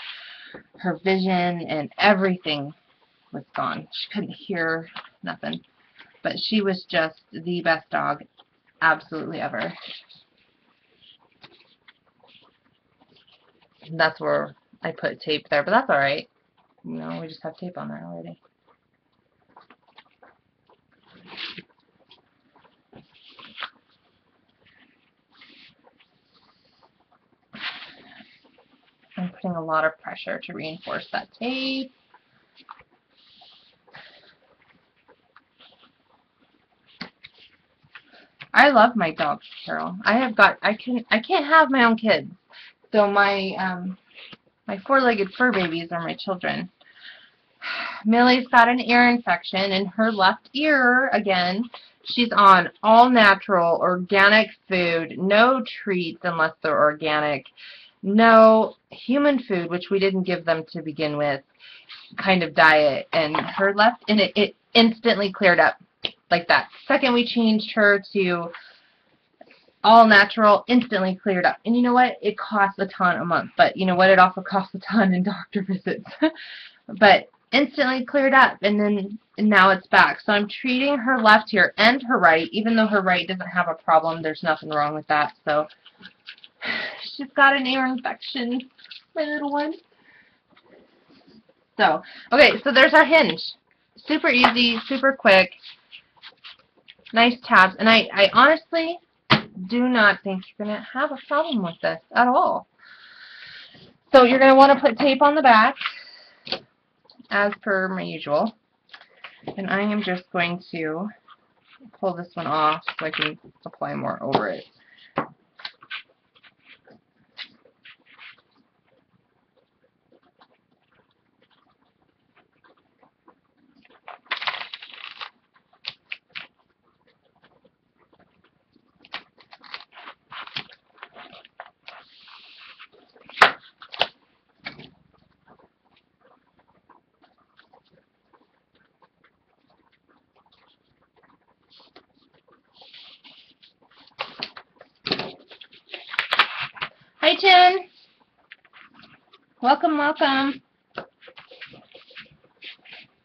[SPEAKER 1] her vision and everything was gone. She couldn't hear nothing. But she was just the best dog absolutely ever. And that's where I put tape there, but that's alright. You know, we just have tape on there already. I'm putting a lot of pressure to reinforce that tape. I love my dogs, Carol. I can't have my own kids. So my four-legged fur babies are my children. Millie's got an ear infection in her left ear again. She's on all natural, organic food, no treats unless they're organic, no human food, which we didn't give them to begin with, kind of diet, and her left, and it instantly cleared up like that. Second we changed her to all natural, instantly cleared up. And you know what? It costs a ton a month, but you know what? It also costs a ton in doctor visits. But instantly cleared up, and now it's back. So I'm treating her left here and her right, even though her right doesn't have a problem. There's nothing wrong with that. So she's got an ear infection, my little one. So, okay, so there's our hinge. Super easy, super quick, nice tabs. And I honestly do not think you're going to have a problem with this at all. So you're going to want to put tape on the back, as per my usual. And I am just going to pull this one off so I can apply more over it. Hi, Chin. Welcome, welcome.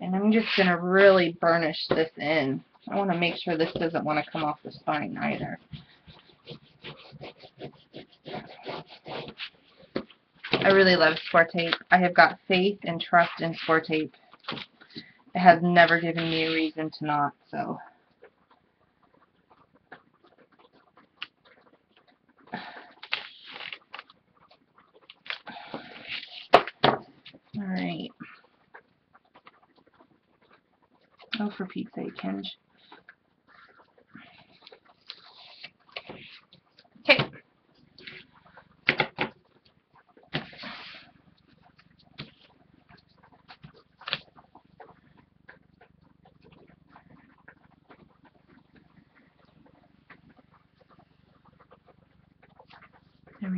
[SPEAKER 1] And I'm just going to really burnish this in. I want to make sure this doesn't want to come off the spine either. I really love score tape. I have got faith and trust in score tape. It has never given me a reason to not, so. Alright. Oh, for Pete's sake, Hinge.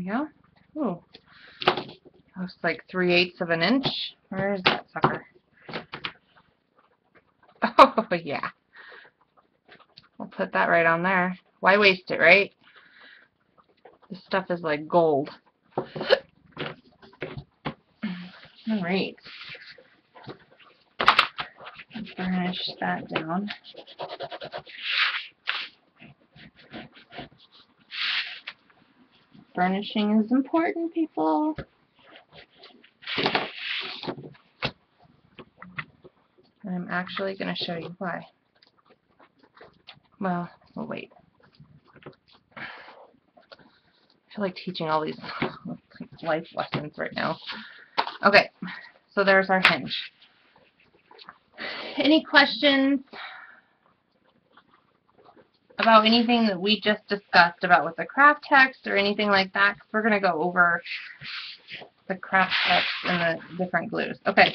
[SPEAKER 1] go. Ooh. Looks like 3/8 of an inch. Where is that sucker? Oh, yeah. We'll put that right on there. Why waste it, right? This stuff is like gold. Alright. Burnish that down. Burnishing is important, people. I'm actually going to show you why. Well, we'll wait. I feel like teaching all these life lessons right now. Okay, so there's our hinge. Any questions about anything that we just discussed about with the craft text or anything like that? 'Cause we're going to go over the craft text and the different glues. Okay.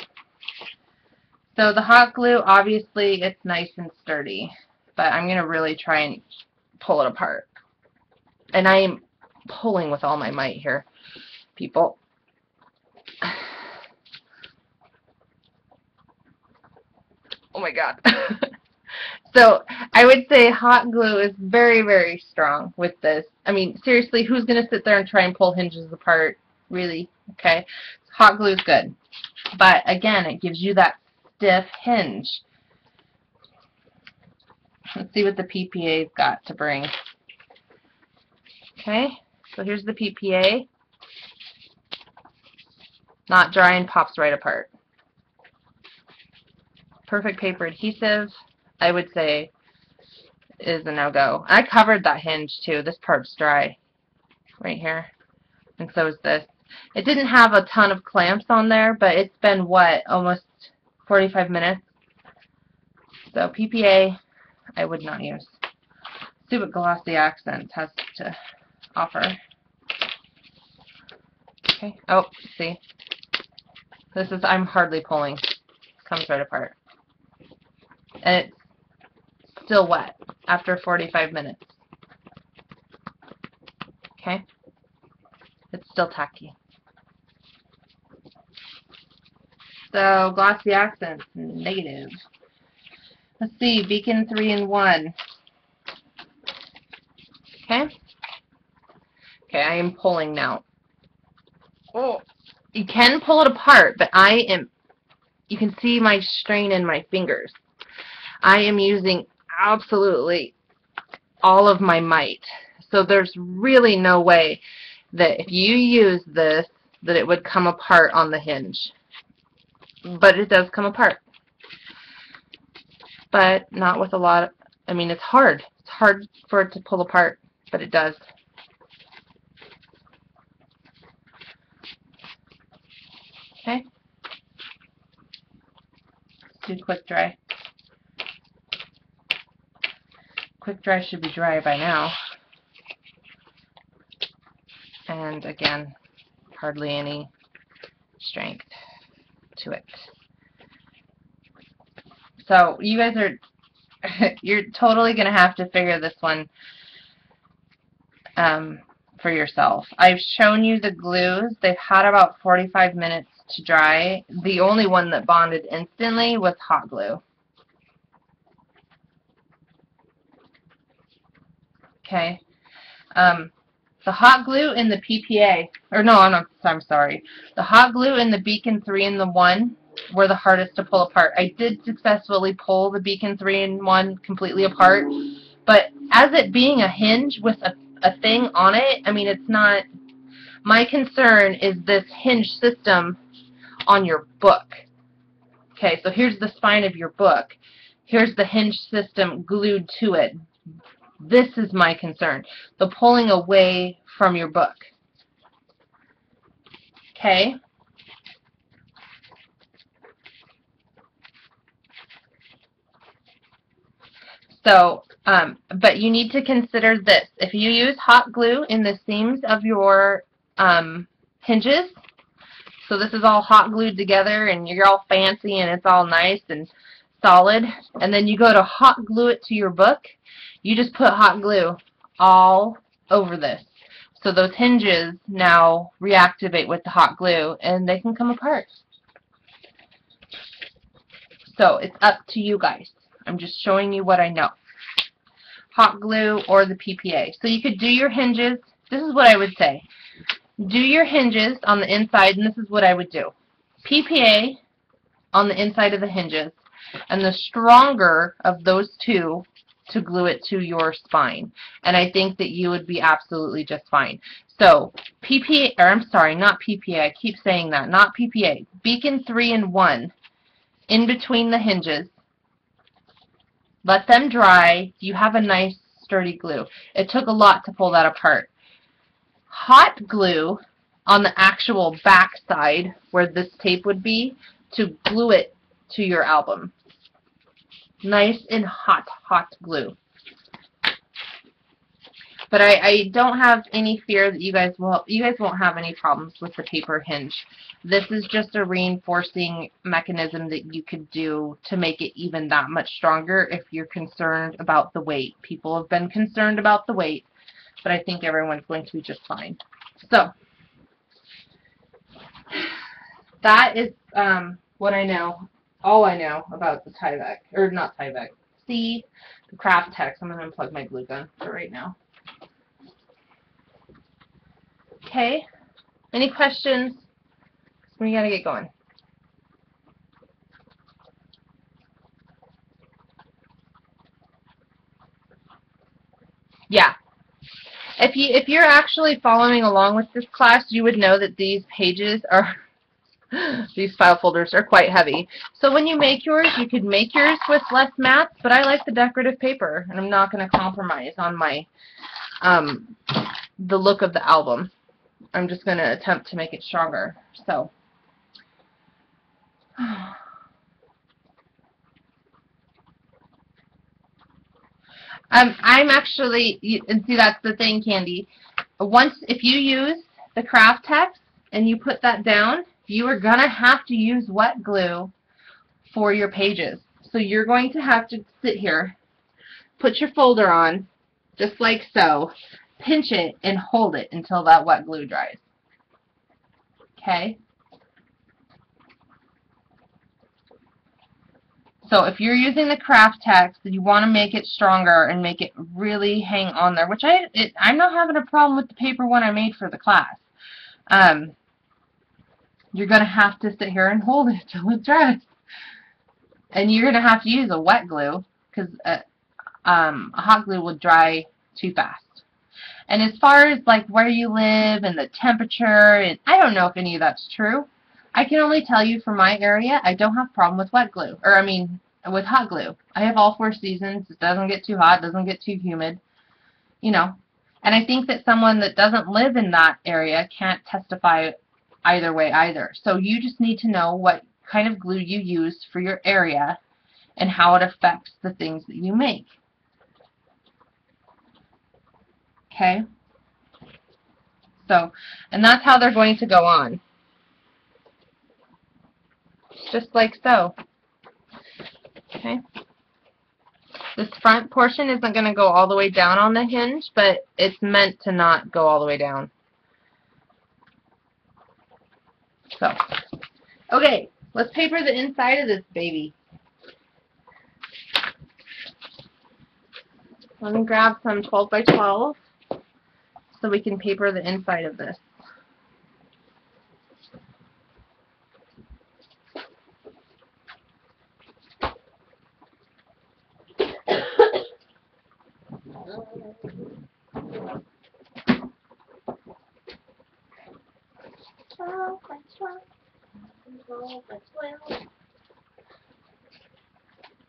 [SPEAKER 1] So the hot glue, obviously, it's nice and sturdy, but I'm going to really try and pull it apart. And I am pulling with all my might here, people. Oh my god. So I would say hot glue is very, very strong with this. I mean, seriously, who's going to sit there and try and pull hinges apart? Really? Okay. Hot glue is good. But again, it gives you that stiff hinge. Let's see what the PPA's got to bring. Okay, so here's the PPA. Not dry and pops right apart. Perfect paper adhesive, I would say, is a no-go. I covered that hinge too. This part's dry right here, and so is this. It didn't have a ton of clamps on there, but it's been, what, almost 45 minutes? So PPA, I would not use. See what Glossy Accents has to offer. Okay, oh, see. This is, I'm hardly pulling. It comes right apart. And it's still wet after 45 minutes. Okay? It's still tacky. So, Glossy Accents, negative. Let's see, Beacon 3-in-1. Okay? Okay, I am pulling now. Oh, you can pull it apart, but you can see my strain in my fingers. I am using absolutely all of my might. So there's really no way that if you use this, that it would come apart on the hinge. But it does come apart. But not with a lot of, I mean, it's hard. It's hard for it to pull apart, but it does. Okay. Let's do quick dry. Quick dry should be dry by now. And again, hardly any strength to it. So you guys are, you're totally going to have to figure this one for yourself. I've shown you the glues. They've had about 45 minutes to dry. The only one that bonded instantly was hot glue. Okay. The hot glue in the PPA, or no, I'm sorry. The hot glue in the Beacon 3-in-1 were the hardest to pull apart. I did successfully pull the Beacon 3-in-1 completely apart, but as it being a hinge with a thing on it, I mean, it's not, my concern is this hinge system on your book. Okay, so here's the spine of your book. Here's the hinge system glued to it. This is my concern, the pulling away from your book. Okay? So, but you need to consider this. If you use hot glue in the seams of your hinges, so this is all hot glued together and you're all fancy and it's all nice and solid, and then you go to hot glue it to your book, you just put hot glue all over this. So those hinges now reactivate with the hot glue and they can come apart. So it's up to you guys. I'm just showing you what I know. Hot glue or the PPA. So you could do your hinges. This is what I would say. Do your hinges on the inside, and this is what I would do. PPA on the inside of the hinges, and the stronger of those two to glue it to your spine. And I think that you would be absolutely just fine. So PPA, or I'm sorry, not PPA, I keep saying that, not PPA. Beacon 3-in-1 in between the hinges. Let them dry. You have a nice sturdy glue. It took a lot to pull that apart. Hot glue on the actual back side where this tape would be to glue it to your album. Nice and hot, hot glue. But I don't have any fear that you guys won't have any problems with the paper hinge. This is just a reinforcing mechanism that you could do to make it even that much stronger if you're concerned about the weight. People have been concerned about the weight, but I think everyone's going to be just fine. So that is what I know, all I know about the Tyvek, or not Tyvek, the Craft Tex. I'm going to unplug my glue gun for right now. Okay, any questions? We gotta get going. Yeah. If you're actually following along with this class, you would know that these pages are, these file folders are quite heavy. So when you make yours, you could make yours with less mats, but I like the decorative paper, and I'm not going to compromise on my, the look of the album. I'm just going to attempt to make it stronger. So, I'm actually, and see, that's the thing, Candy. If you use the Craft Tex and you put that down, you are going to have to use wet glue for your pages. So you're going to have to sit here, put your folder on, just like so, pinch it, and hold it until that wet glue dries. Okay? So if you're using the Craft Tex, you want to make it stronger and make it really hang on there, which I'm not having a problem with the paper one I made for the class. You're going to have to sit here and hold it till it dries. And you're going to have to use a wet glue because a hot glue will dry too fast. And as far as like where you live and the temperature, and I don't know if any of that's true. I can only tell you for my area, I don't have a problem with wet glue, or I mean with hot glue. I have all 4 seasons. It doesn't get too hot, doesn't get too humid, you know. And I think that someone that doesn't live in that area can't testify either way either. So you just need to know what kind of glue you use for your area and how it affects the things that you make. Okay? So, and that's how they're going to go on. Just like so. Okay? This front portion isn't going to go all the way down on the hinge, but it's meant to not go all the way down. So, okay, let's paper the inside of this baby. Let me grab some 12 by 12 so we can paper the inside of this.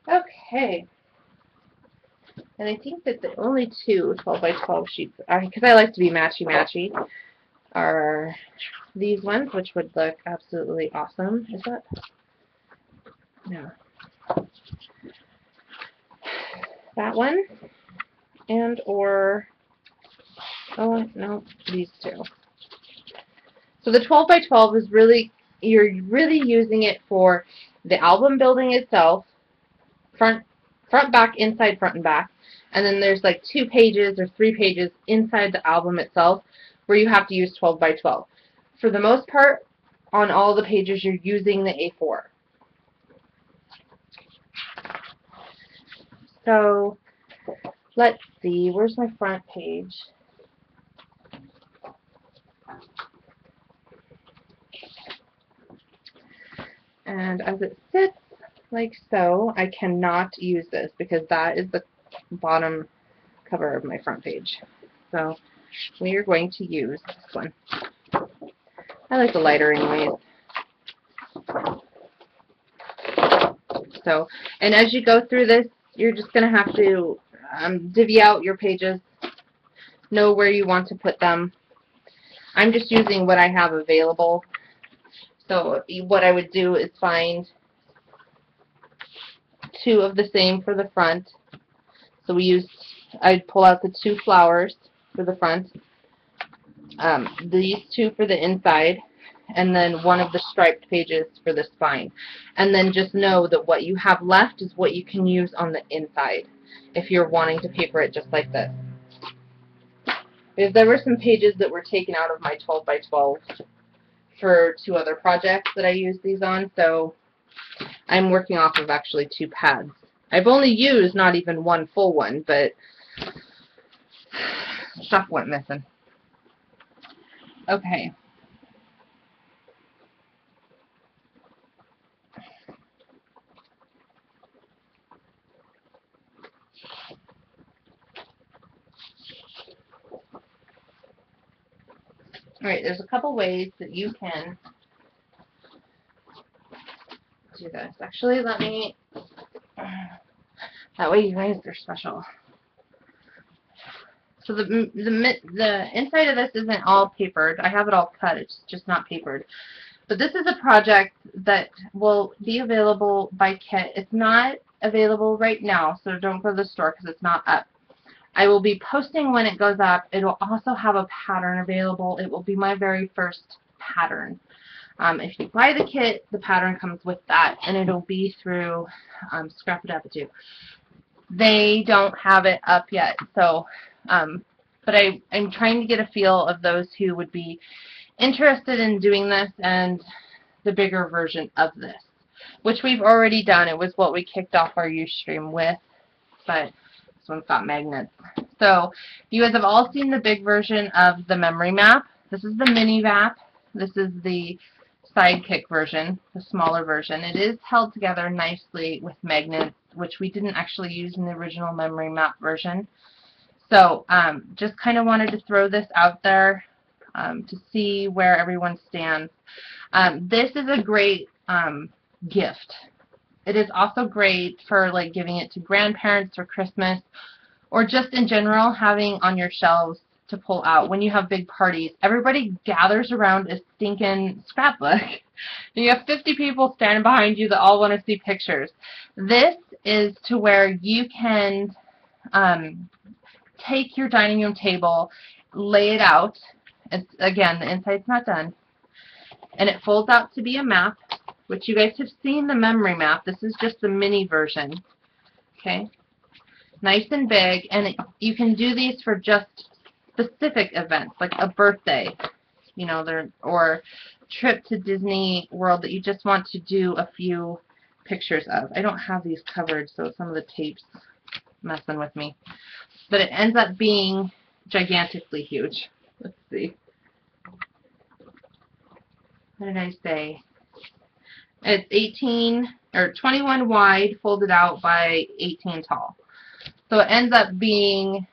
[SPEAKER 1] Okay. And I think that the only 2 12 by 12 sheets, because I like to be matchy-matchy, are these ones, which would look absolutely awesome. Is that? No. That one. And or, oh, no, these 2. So the 12 by 12 is really, you're really using it for the album building itself, front, back, inside, front, and back. And then there's like 2 pages or 3 pages inside the album itself where you have to use 12 by 12. For the most part, on all the pages, you're using the A4. So let's see, where's my front page? And as it sits like so, I cannot use this because that is the bottom cover of my front page. So we are going to use this one. I like the lighter anyways. So, and as you go through this, you're just going to have to divvy out your pages, know where you want to put them. I'm just using what I have available. So what I would do is find 2 of the same for the front. So I'd pull out the 2 flowers for the front, these 2 for the inside, and then 1 of the striped pages for the spine. And then just know that what you have left is what you can use on the inside if you're wanting to paper it just like this. Because there were some pages that were taken out of my 12 by 12 for 2 other projects that I used these on, so I'm working off of actually 2 pads. I've only used not even 1 full one, but stuff went missing. Okay. Alright, there's a couple ways that you can do this. Actually, let me, that way you guys are special. So the inside of this isn't all papered. I have it all cut, it's just not papered. But this is a project that will be available by kit. It's not available right now, so don't go to the store because it's not up. I will be posting when it goes up. It will also have a pattern available. It will be my very first pattern. If you buy the kit, the pattern comes with that, and it'll be through Scrap Adaptive. They don't have it up yet, so but I'm trying to get a feel of those who would be interested in doing this and the bigger version of this, which we've already done. It was what we kicked off our Ustream with, but this one's got magnets. So you guys have all seen the big version of the memory map. This is the mini map. This is the sidekick version, the smaller version. It is held together nicely with magnets, which we didn't actually use in the original memory map version. So just kind of wanted to throw this out there to see where everyone stands. This is a great gift. It is also great for like giving it to grandparents for Christmas, or just in general having on your shelves to pull out when you have big parties. Everybody gathers around a stinking scrapbook. You have 50 people standing behind you that all want to see pictures. This is to where you can take your dining room table, lay it out. It's, again, the inside's not done. And it folds out to be a map, which you guys have seen the memory map. This is just the mini version. Okay? Nice and big, and you can do these for just specific events, like a birthday, you know, or trip to Disney World that you just want to do a few pictures of. I don't have these covered, so some of the tape's messing with me. But it ends up being gigantically huge. Let's see. What did I say? It's 18 or 21 wide, folded out by 18 tall. So it ends up being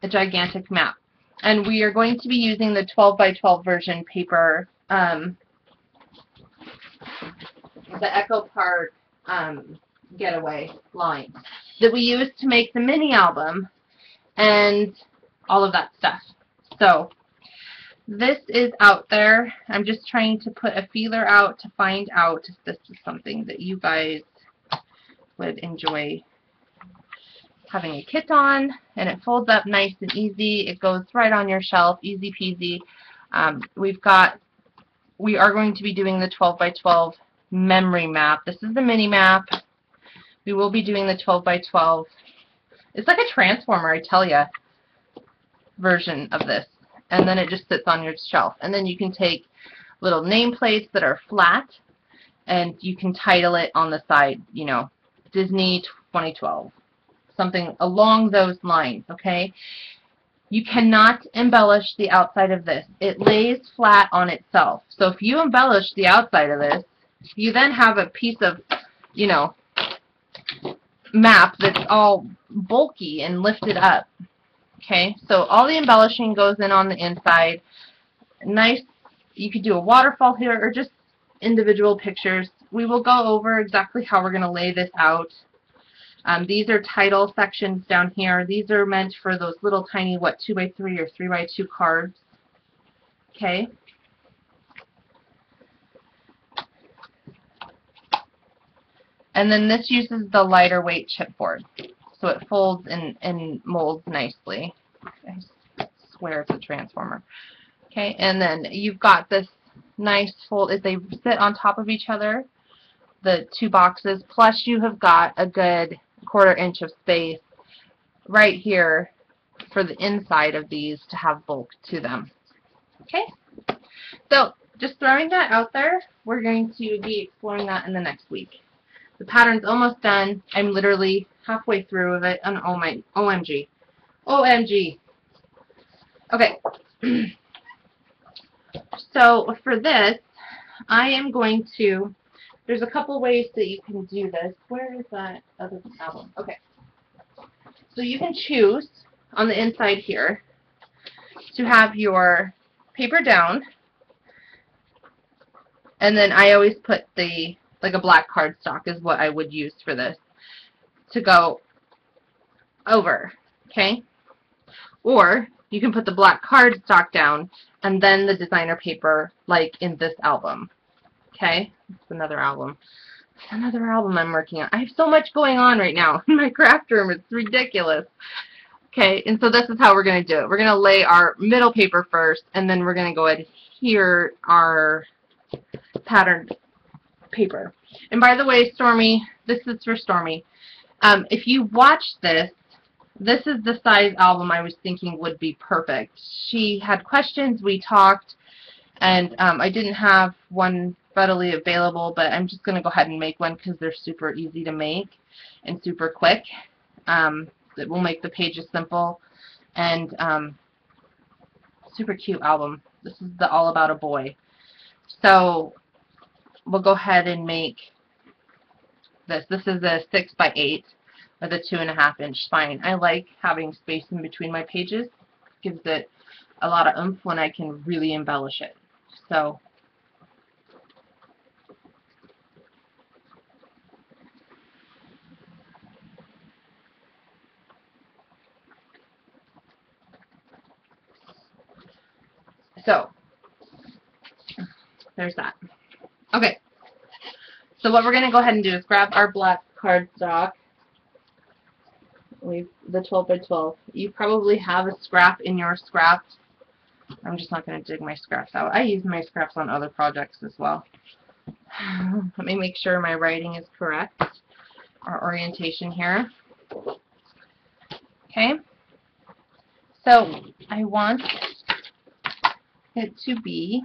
[SPEAKER 1] a gigantic map. And we are going to be using the 12 by 12 version paper, the Echo Park Getaway line that we used to make the mini album and all of that stuff. So this is out there. I'm just trying to put a feeler out to find out if this is something that you guys would enjoy having a kit on, and it folds up nice and easy. It goes right on your shelf, easy peasy. We are going to be doing the 12 by 12 memory map. This is the mini map. We will be doing the 12 by 12. It's like a transformer, I tell ya, version of this. and then it just sits on your shelf. And then you can take little nameplates that are flat, and you can title it on the side, you know, Disney 2012, something along those lines, okay? You cannot embellish the outside of this. It lays flat on itself. So if you embellish the outside of this, you then have a piece of, you know, map that's all bulky and lifted up. Okay, so all the embellishing goes in on the inside. Nice, you could do a waterfall here or just individual pictures. We will go over exactly how we're going to lay this out. These are title sections down here. These are meant for those little tiny, what, 2x3 or 3x2 cards. Okay. And then this uses the lighter weight chipboard. So it folds and molds nicely. I swear it's a transformer. Okay, and then you've got this nice fold. If they sit on top of each other, the two boxes, plus you have got a good 1/4 inch of space right here for the inside of these to have bulk to them. Okay, so just throwing that out there, we're going to be exploring that in the next week. The pattern's almost done. I'm literally halfway through with it, and oh my, OMG. OMG. Okay. So for this, I am going to, there's a couple ways that you can do this. Where is that other album? Okay. So you can choose on the inside here to have your paper down, and then I always put the, like a black cardstock is what I would use for this, to go over, okay? Or you can put the black cardstock down and then the designer paper, like in this album, okay? It's another album. It's another album I'm working on. I have so much going on right now in my craft room. It's ridiculous. Okay, and so this is how we're going to do it. We're going to lay our middle paper first, and then we're going to go adhere our patterned paper. And by the way, Stormy, this is for Stormy. If you watch this, this is the size album I was thinking would be perfect. She had questions, we talked, and I didn't have one readily available, but I'm just going to go ahead and make one because they're super easy to make and super quick. It will make the pages simple, and super cute album. This is the All About a Boy. So we'll go ahead and make this. This is a 6x8 with a 2.5 inch spine. I like having space in between my pages. Gives it a lot of oomph when I can really embellish it. So there's that. Okay. So what we're going to go ahead and do is grab our black cardstock. The 12x12. You probably have a scrap in your scraps. I'm just not going to dig my scraps out. I use my scraps on other projects as well. Let me make sure my writing is correct. Our orientation here. Okay. So I want it to be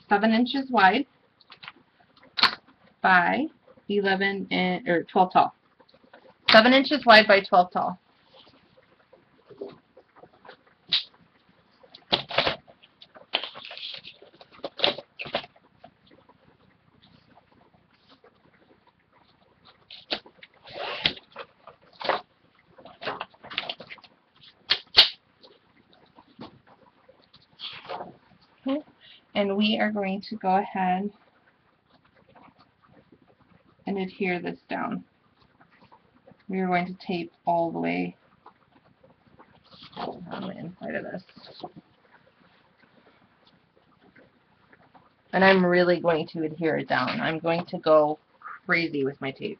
[SPEAKER 1] seven inches wide by 11 or 12 tall. 7 inches wide by 12 tall. Okay. And we are going to go ahead and adhere this down. We are going to tape all the way on the inside of this. And I'm really going to adhere it down. I'm going to go crazy with my tape.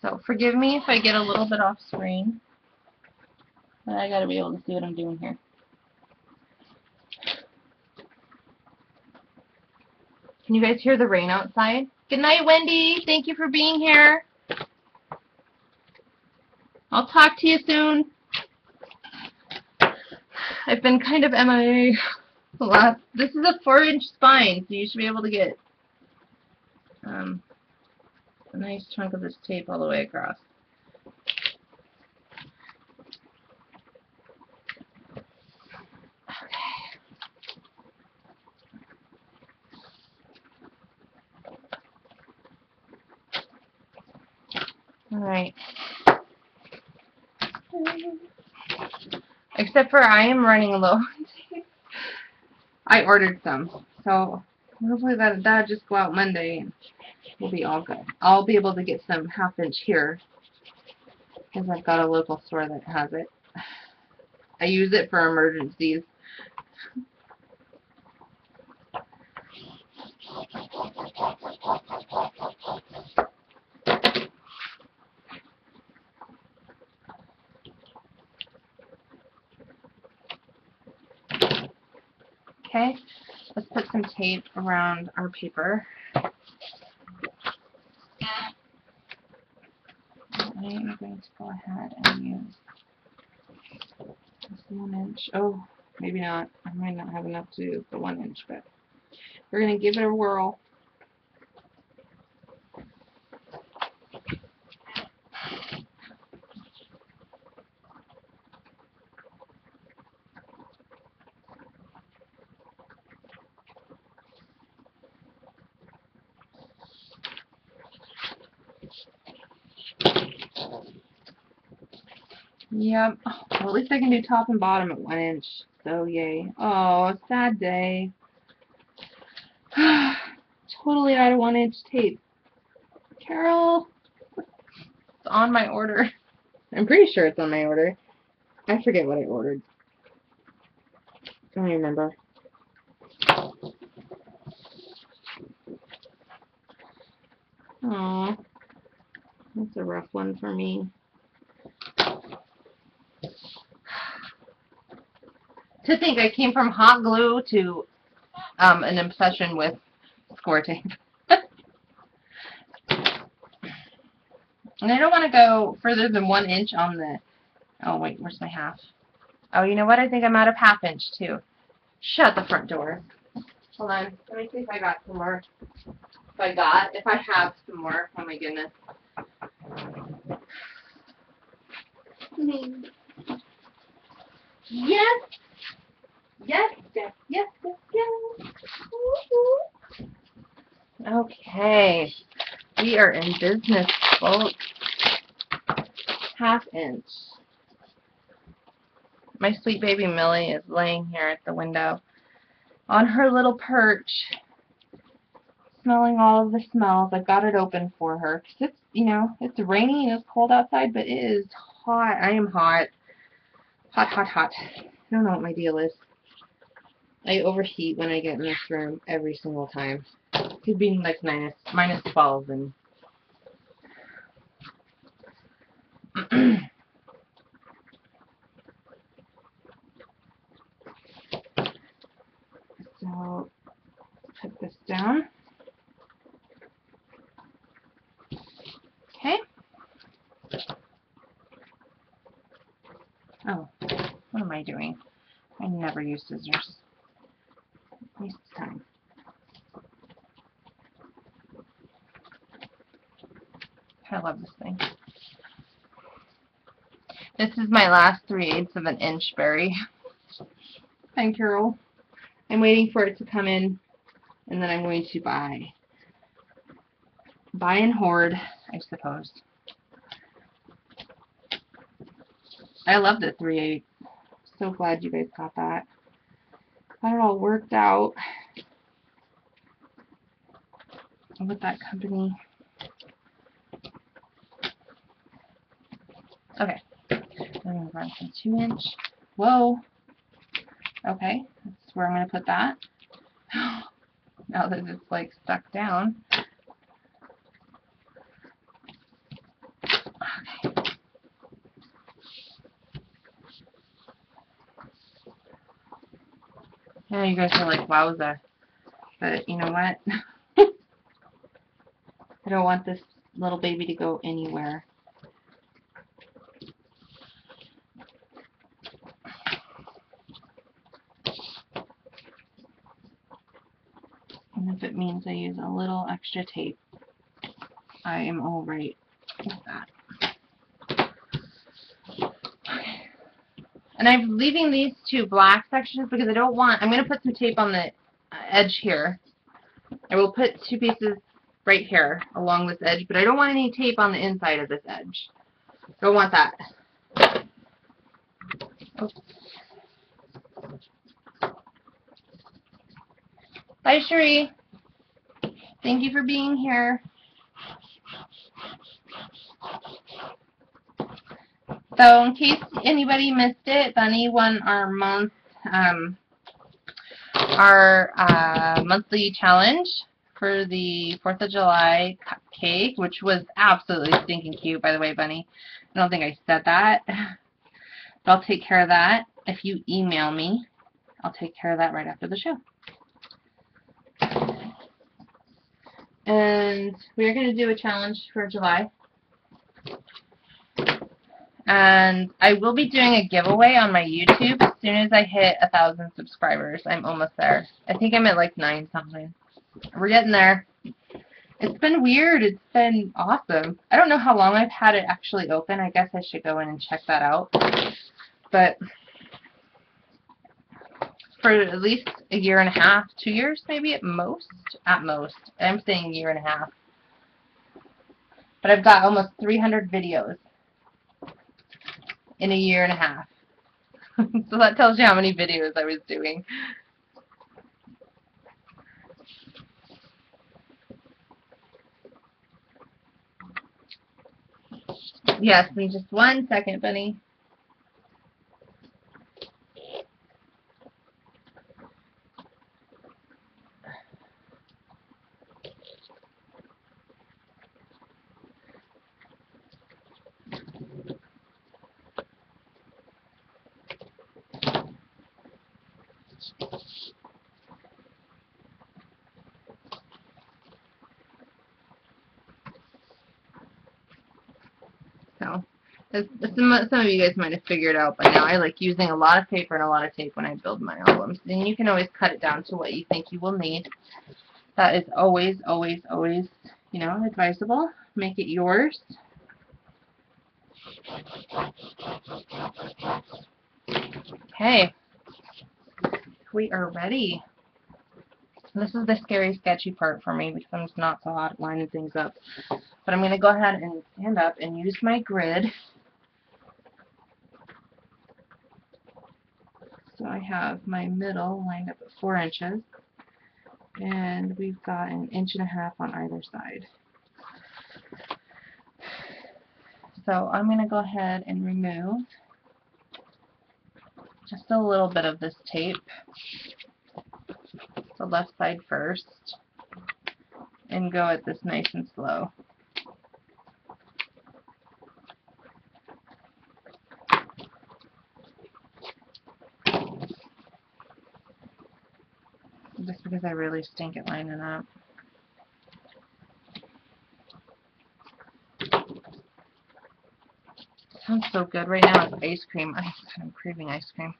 [SPEAKER 1] So forgive me if I get a little bit off screen. But I gotta be able to see what I'm doing here. Can you guys hear the rain outside? Good night, Wendy. Thank you for being here. I'll talk to you soon. I've been kind of MIA a lot. This is a 4-inch spine, so you should be able to get a nice chunk of this tape all the way across. Alright. Except for I am running low on tape. I ordered some. So hopefully that'll just go out Monday and we'll be all good. I'll be able to get some 1/2 inch here because I've got a local store that has it. I use it for emergencies. Okay, let's put some tape around our paper. I am going to go ahead and use this 1 inch. Oh, maybe not. I might not have enough to do the 1 inch, but we're going to give it a whirl. Yep. Well, at least I can do top and bottom at 1 inch. So yay. Oh, sad day. Totally out of 1 inch tape. Carol, it's on my order. I'm pretty sure it's on my order. I forget what I ordered. I don't remember. Aw, that's a rough one for me. To think I came from hot glue to an obsession with score tape. And I don't want to go further than 1 inch on the... Oh, wait, where's my 1/2? Oh, you know what? I think I'm out of 1/2 inch, too. Shut the front door. Hold on. Let me see if I got some more. If I have some more. Oh, my goodness. Yes! Yes, yes, yes, yes, yes. Okay. We are in business, folks. 1/2 inch. My sweet baby Millie is laying here at the window on her little perch, smelling all of the smells. I've got it open for her. 'Cause it's, you know, it's rainy and it's cold outside, but it is hot. I am hot. Hot, hot, hot. I don't know what my deal is. I overheat when I get in this room every single time. It could be like minus 12 and so put this down. Okay. Oh, what am I doing? I never use scissors. Waste time. I love this thing. This is my last 3/8 of an inch berry. Hi, Carol. I'm waiting for it to come in, and then I'm going to buy and hoard, I suppose. I love the 3/8. So glad you guys got that. Got it all worked out with that company. Okay. I'm going to run some 2 inch. Whoa. Okay. That's where I'm going to put that. Now that it's like stuck down. Yeah, you guys are like, wowza. But you know what? I don't want this little baby to go anywhere. And if it means I use a little extra tape, I am all right with that. Okay. And I'm leaving these two black sections because I don't want, I'm going to put some tape on the edge here. I will put two pieces right here along this edge, but I don't want any tape on the inside of this edge. Don't want that. Oh. Bye, Cherie. Thank you for being here. So, in case anybody missed it, Bunny won our monthly challenge for the 4th of July cupcake, which was absolutely stinking cute, by the way, Bunny. I don't think I said that, but I'll take care of that. If you email me, I'll take care of that right after the show. And we're going to do a challenge for July. And I will be doing a giveaway on my YouTube as soon as I hit 1,000 subscribers. I'm almost there. I think I'm at like 9 something. We're getting there. It's been weird. It's been awesome. I don't know how long I've had it actually open. I guess I should go in and check that out. But for at least a year and a half, 2 years maybe at most. At most. I'm saying a year and a half. But I've got almost 300 videos in a year and a half. So that tells you how many videos I was doing. Yes, in just 1 second, Bunny. So, some of you guys might have figured out by now, I like using a lot of paper and a lot of tape when I build my albums. And you can always cut it down to what you think you will need. That is always, always, always, you know, advisable. Make it yours. Okay. We are ready. This is the scary, sketchy part for me because I'm not so hot at lining things up. But I'm going to go ahead and stand up and use my grid. So I have my middle lined up at 4 inches. And we've got 1.5 inches on either side. So I'm going to go ahead and remove just a little bit of this tape, the left side first, and go at this nice and slow. Just because I really stink at lining up. Sounds so good right now. It's ice cream. I'm craving ice cream.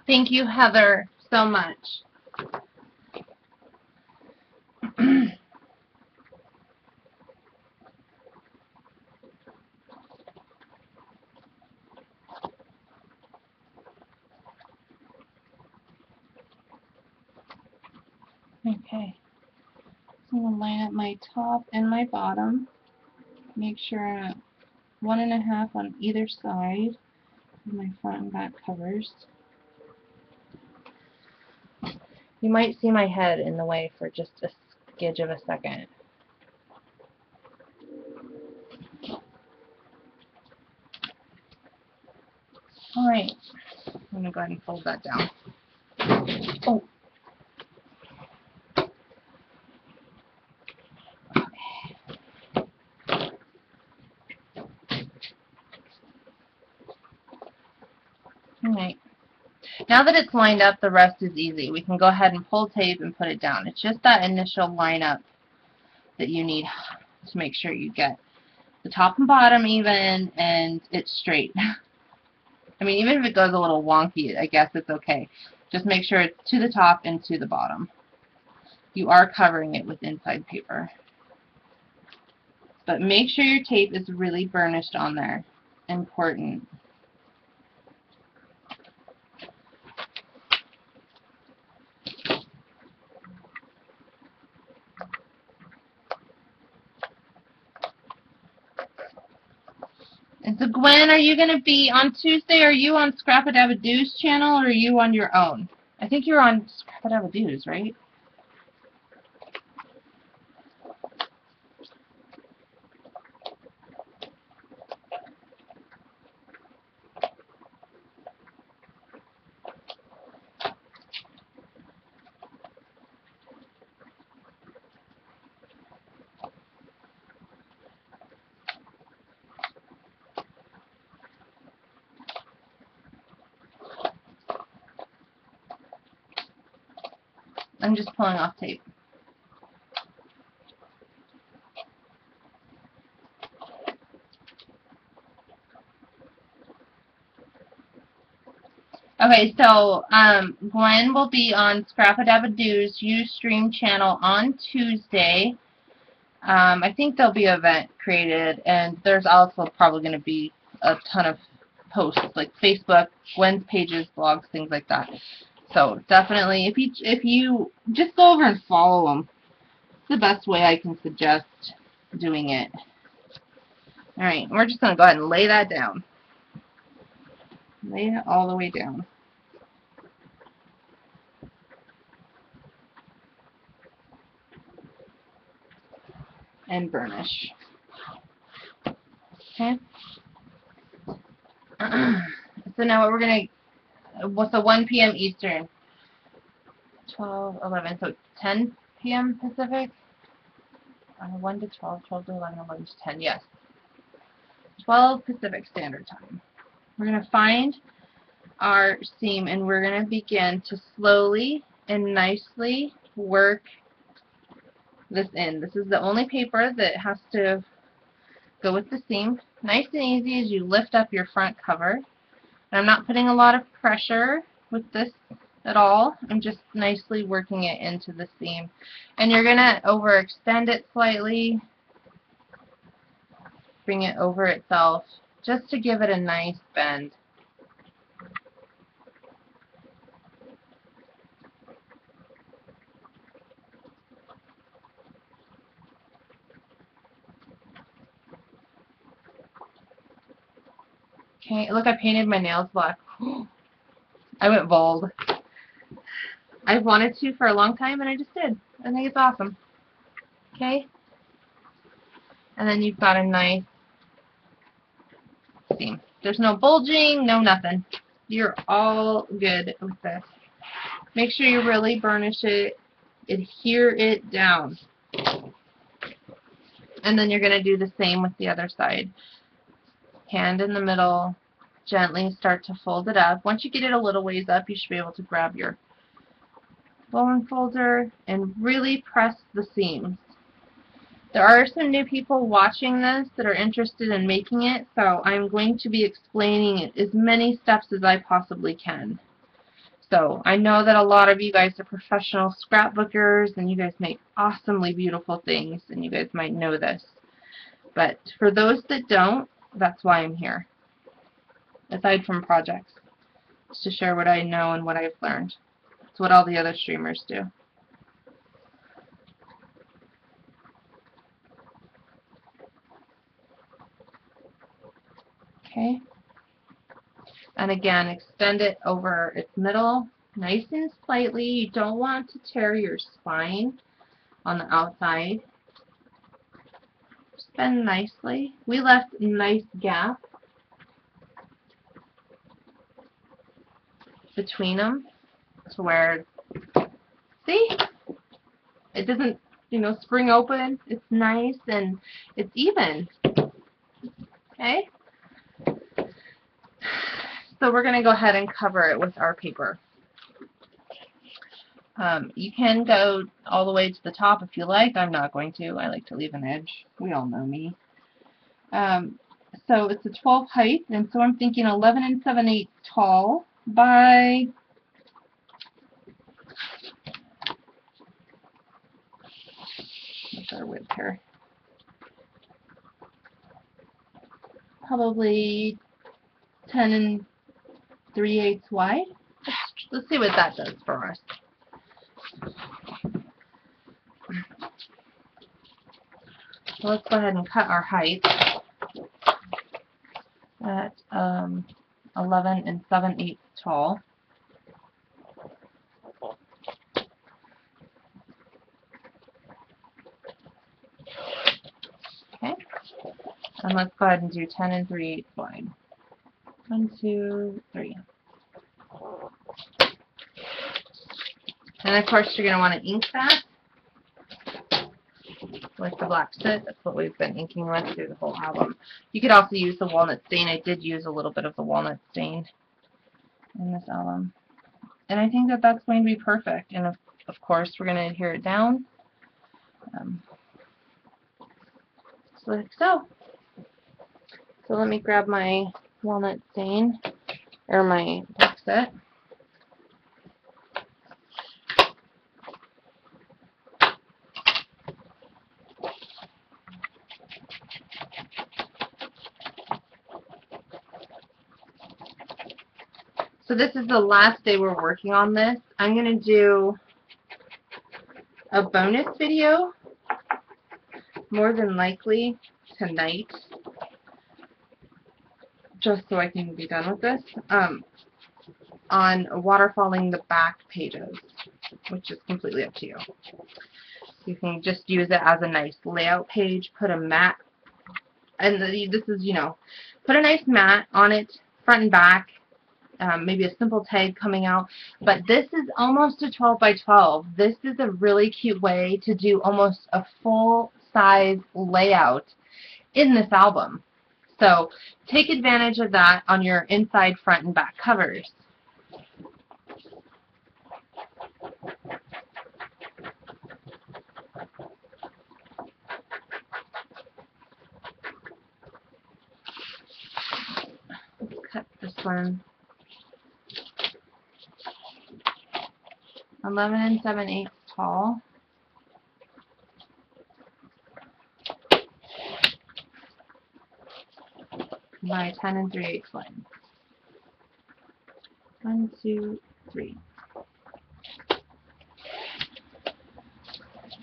[SPEAKER 1] Thank you, Heather, so much. Okay, so I'm going to line up my top and my bottom. Make sure I'm at 1.5 on either side of my front and back covers. You might see my head in the way for just a skidge of a second. Alright, I'm going to go ahead and fold that down. Oh. Alright. Now that it's lined up, the rest is easy. We can go ahead and pull tape and put it down. It's just that initial lineup that you need to make sure you get the top and bottom even and it's straight. I mean, even if it goes a little wonky, I guess it's okay. Just make sure it's to the top and to the bottom. You are covering it with inside paper. But make sure your tape is really burnished on there. Important. And so, Gwen, are you going to be on Tuesday? Are you on Scrap-A-Dab-A-Doo's channel, or are you on your own? I think you're on Scrap-A-Dab-A-Doo's, right? I'm just pulling off tape. Okay, so Gwen will be on Scrap-A-Dab-A-Doo's Ustream channel on Tuesday. I think there'll be an event created, and there's also probably going to be a ton of posts, like Facebook, Gwen's pages, blogs, things like that. So definitely, if you just go over and follow them, it's the best way I can suggest doing it. All right, we're just going to go ahead and lay that down. Lay it all the way down. And burnish. Okay. So now what we're going to, what's 1 p.m. Eastern? 12, 11, so 10 p.m. Pacific? 1 to 12, 12 to 11, 11 to 10, yes. 12 Pacific Standard Time. We're going to find our seam and we're going to begin to slowly and nicely work this in. This is the only paper that has to go with the seam. Nice and easy as you lift up your front cover. And I'm not putting a lot of pressure with this at all. I'm just nicely working it into the seam. And you're going to overextend it slightly. Bring it over itself just to give it a nice bend. Okay, look, I painted my nails black. I went bold. I've wanted to for a long time, and I just did. I think it's awesome. Okay? And then you've got a nice seam. There's no bulging, no nothing. You're all good with this. Make sure you really burnish it, adhere it down. And then you're going to do the same with the other side. Hand in the middle, gently start to fold it up. Once you get it a little ways up, you should be able to grab your bone folder and really press the seams. There are some new people watching this that are interested in making it, so I'm going to be explaining as many steps as I possibly can. So I know that a lot of you guys are professional scrapbookers and you guys make awesomely beautiful things, and you guys might know this. But for those that don't, that's why I'm here. Aside from projects, it's to share what I know and what I've learned. It's what all the other streamers do. Okay. And again, extend it over its middle, nice and slightly. You don't want to tear your spine on the outside. Just bend nicely. We left a nice gap. between them to where, see, it doesn't, you know, spring open. It's nice and it's even. Okay? So we're going to go ahead and cover it with our paper. You can go all the way to the top if you like. I'm not going to. I like to leave an edge. We all know me. So it's a 12 height, and so I'm thinking 11 7/8 tall by what's our width here? Probably 10 3/8 wide. Let's see what that does for us. So let's go ahead and cut our height at 11 7/8 tall. Okay, and let's go ahead and do 10 3/8 wide. 1, 2, 3. And of course you're going to want to ink that with the black soot. That's what we've been inking with through the whole album. You could also use the walnut stain. I did use a little bit of the walnut stain in this album. And I think that that's going to be perfect. And of course we're going to adhere it down. Like so. So let me grab my walnut stain, or my black soot. So this is the last day we're working on this. I'm going to do a bonus video, more than likely tonight, just so I can be done with this, on waterfalling the back pages, which is completely up to you. You can just use it as a nice layout page, put a mat, and this is, you know, put a nice mat on it, front and back, maybe a simple tag coming out, but this is almost a 12 by 12. This is a really cute way to do almost a full-size layout in this album. So take advantage of that on your inside, front, and back covers. Let's cut this one. 11 7/8 tall. By 10 3/8 wide. 1, 2, 3.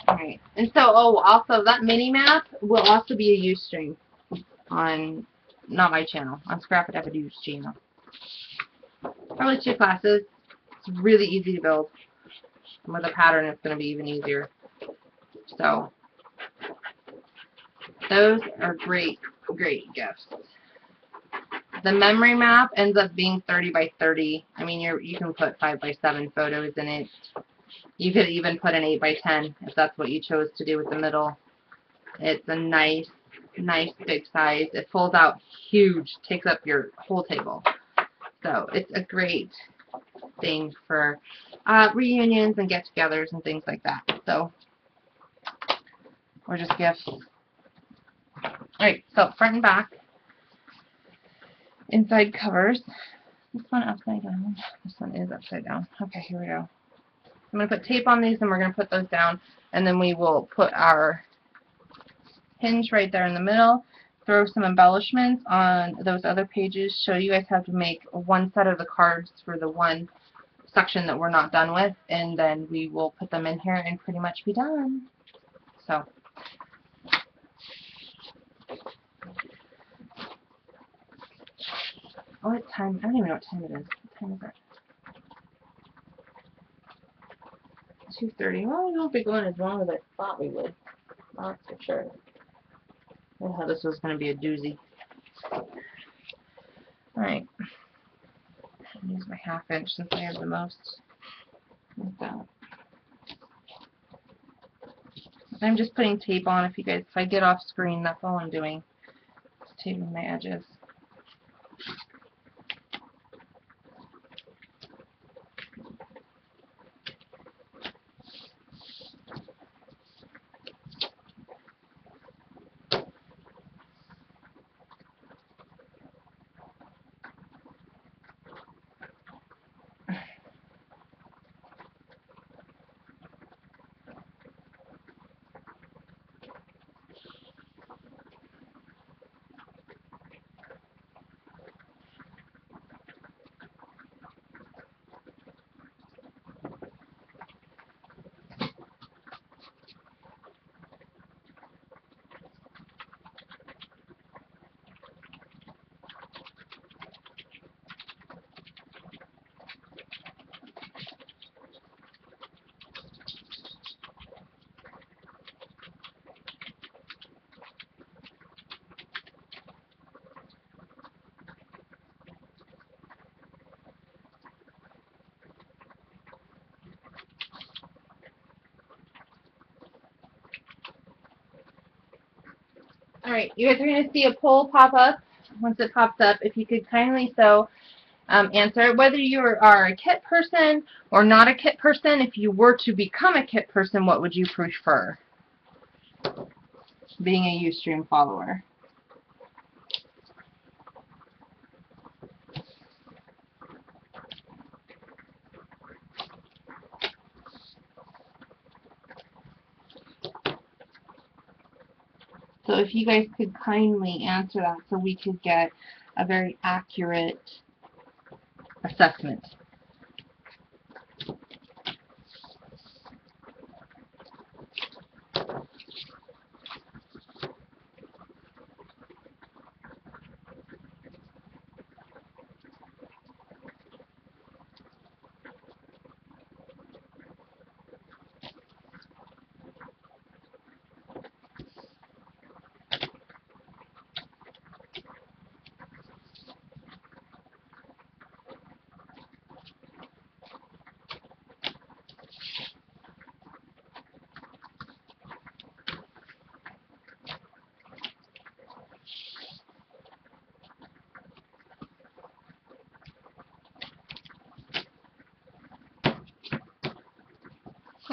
[SPEAKER 1] Alright, and so, also that mini map will also be a Ustream on, not my channel, on Scrap It Evidoo's channel. Probably 2 classes. It's really easy to build. And with a pattern, it's going to be even easier. So, those are great, great gifts. The memory map ends up being 30 by 30. I mean, you can put 5 by 7 photos in it. You could even put an 8 by 10 if that's what you chose to do with the middle. It's a nice big size. It folds out huge, takes up your whole table. So it's a great thing for reunions and get-togethers and things like that. So, or just gifts. Alright, so front and back. Inside covers. This one upside down. This one is upside down. Okay, here we go. I'm going to put tape on these and we're going to put those down, and then we will put our hinge right there in the middle, throw some embellishments on those other pages, show you guys how to make one set of the cards for the one section that we're not done with, and then we will put them in here and pretty much be done. So, what time? I don't even know what time it is. What time is it? 2:30. Well, we won't be going as long as I thought we would. That's for sure. I thought this was going to be a doozy. Alright. Use my 1/2 inch since I have the most. Like that. I'm just putting tape on. If I get off screen, that's all I'm doing. Just taping my edges. Alright, you guys are going to see a poll pop up. Once it pops up, if you could kindly answer whether you are a kit person or not a kit person. If you were to become a kit person, what would you prefer? Being a Ustream follower. So if you guys could kindly answer that so we could get a very accurate assessment.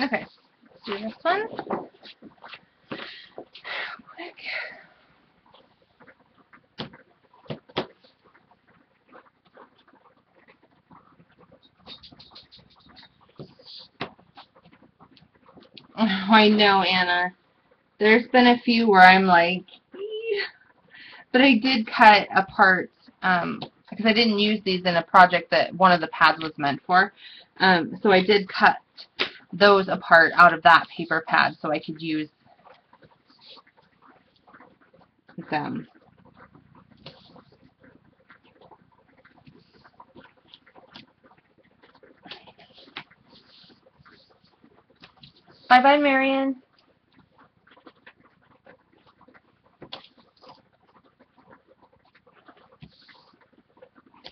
[SPEAKER 1] Okay, let's do this one. Quick. I know, Anna. There's been a few where I'm like, but I did cut apart because I didn't use these in a project that one of the pads was meant for. So I did cut those apart out of that paper pad so I could use them. Bye-bye, Marion.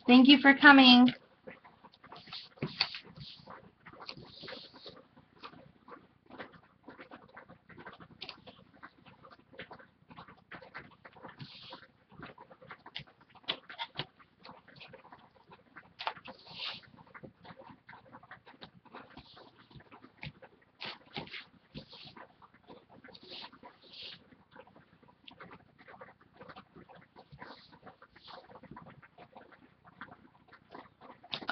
[SPEAKER 1] Thank you for coming.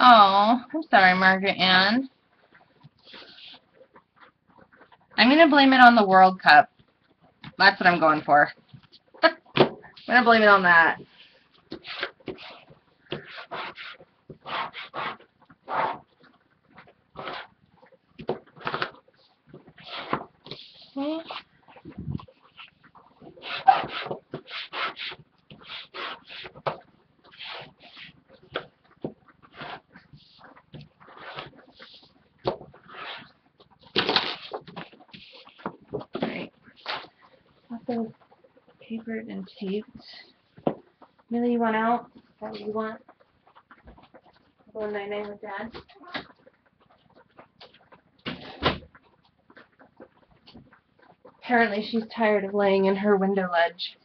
[SPEAKER 1] Oh, I'm sorry, Margaret Ann. I'm going to blame it on the World Cup. That's what I'm going for. I'm going to blame it on that. Okay. Alright. Got those papered and taped. Millie, you want out? Is that what you want? Going night-night with Dad. Apparently she's tired of laying in her window ledge.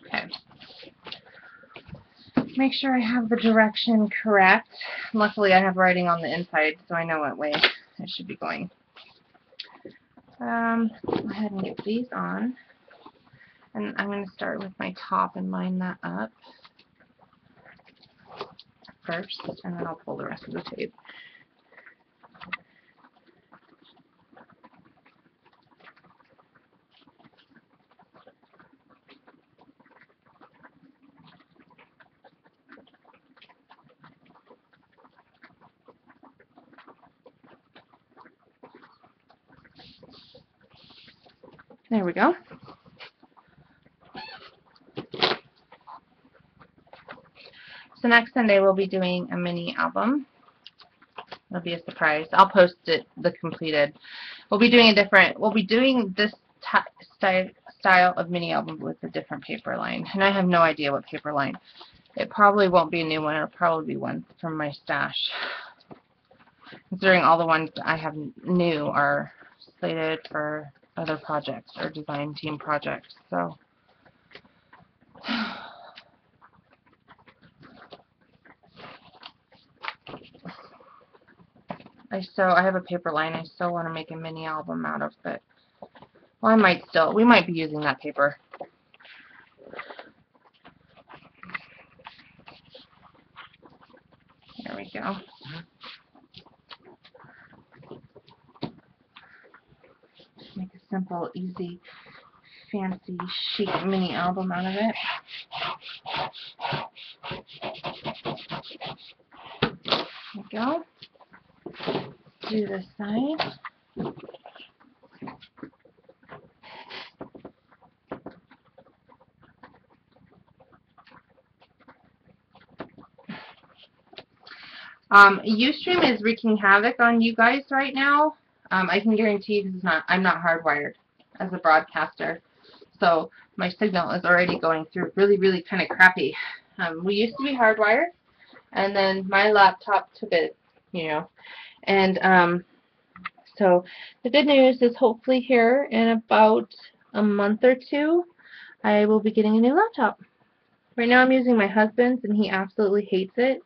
[SPEAKER 1] Okay. Make sure I have the direction correct. Luckily I have writing on the inside, so I know what way I should be going. Go ahead and get these on. And I'm going to start with my top and line that up first, and then I'll pull the rest of the tape. There we go. So next Sunday we'll be doing a mini album. It'll be a surprise. I'll post it, the completed. We'll be doing this style of mini album with a different paper line. And I have no idea what paper line. It probably won't be a new one. It'll probably be one from my stash. Considering all the ones I have new are slated for other projects or design team projects. So I have a paper line I still want to make a mini album out of, but well, we might be using that paper. There we go. Make a simple, easy, fancy, chic mini album out of it. There we go. Do this side. Ustream is wreaking havoc on you guys right now. I can guarantee you because I'm not hardwired as a broadcaster. So my signal is already going through really, really kind of crappy. We used to be hardwired, and then my laptop took it, you know. And so the good news is hopefully here in about a month or two, I will be getting a new laptop. Right now I'm using my husband's, and he absolutely hates it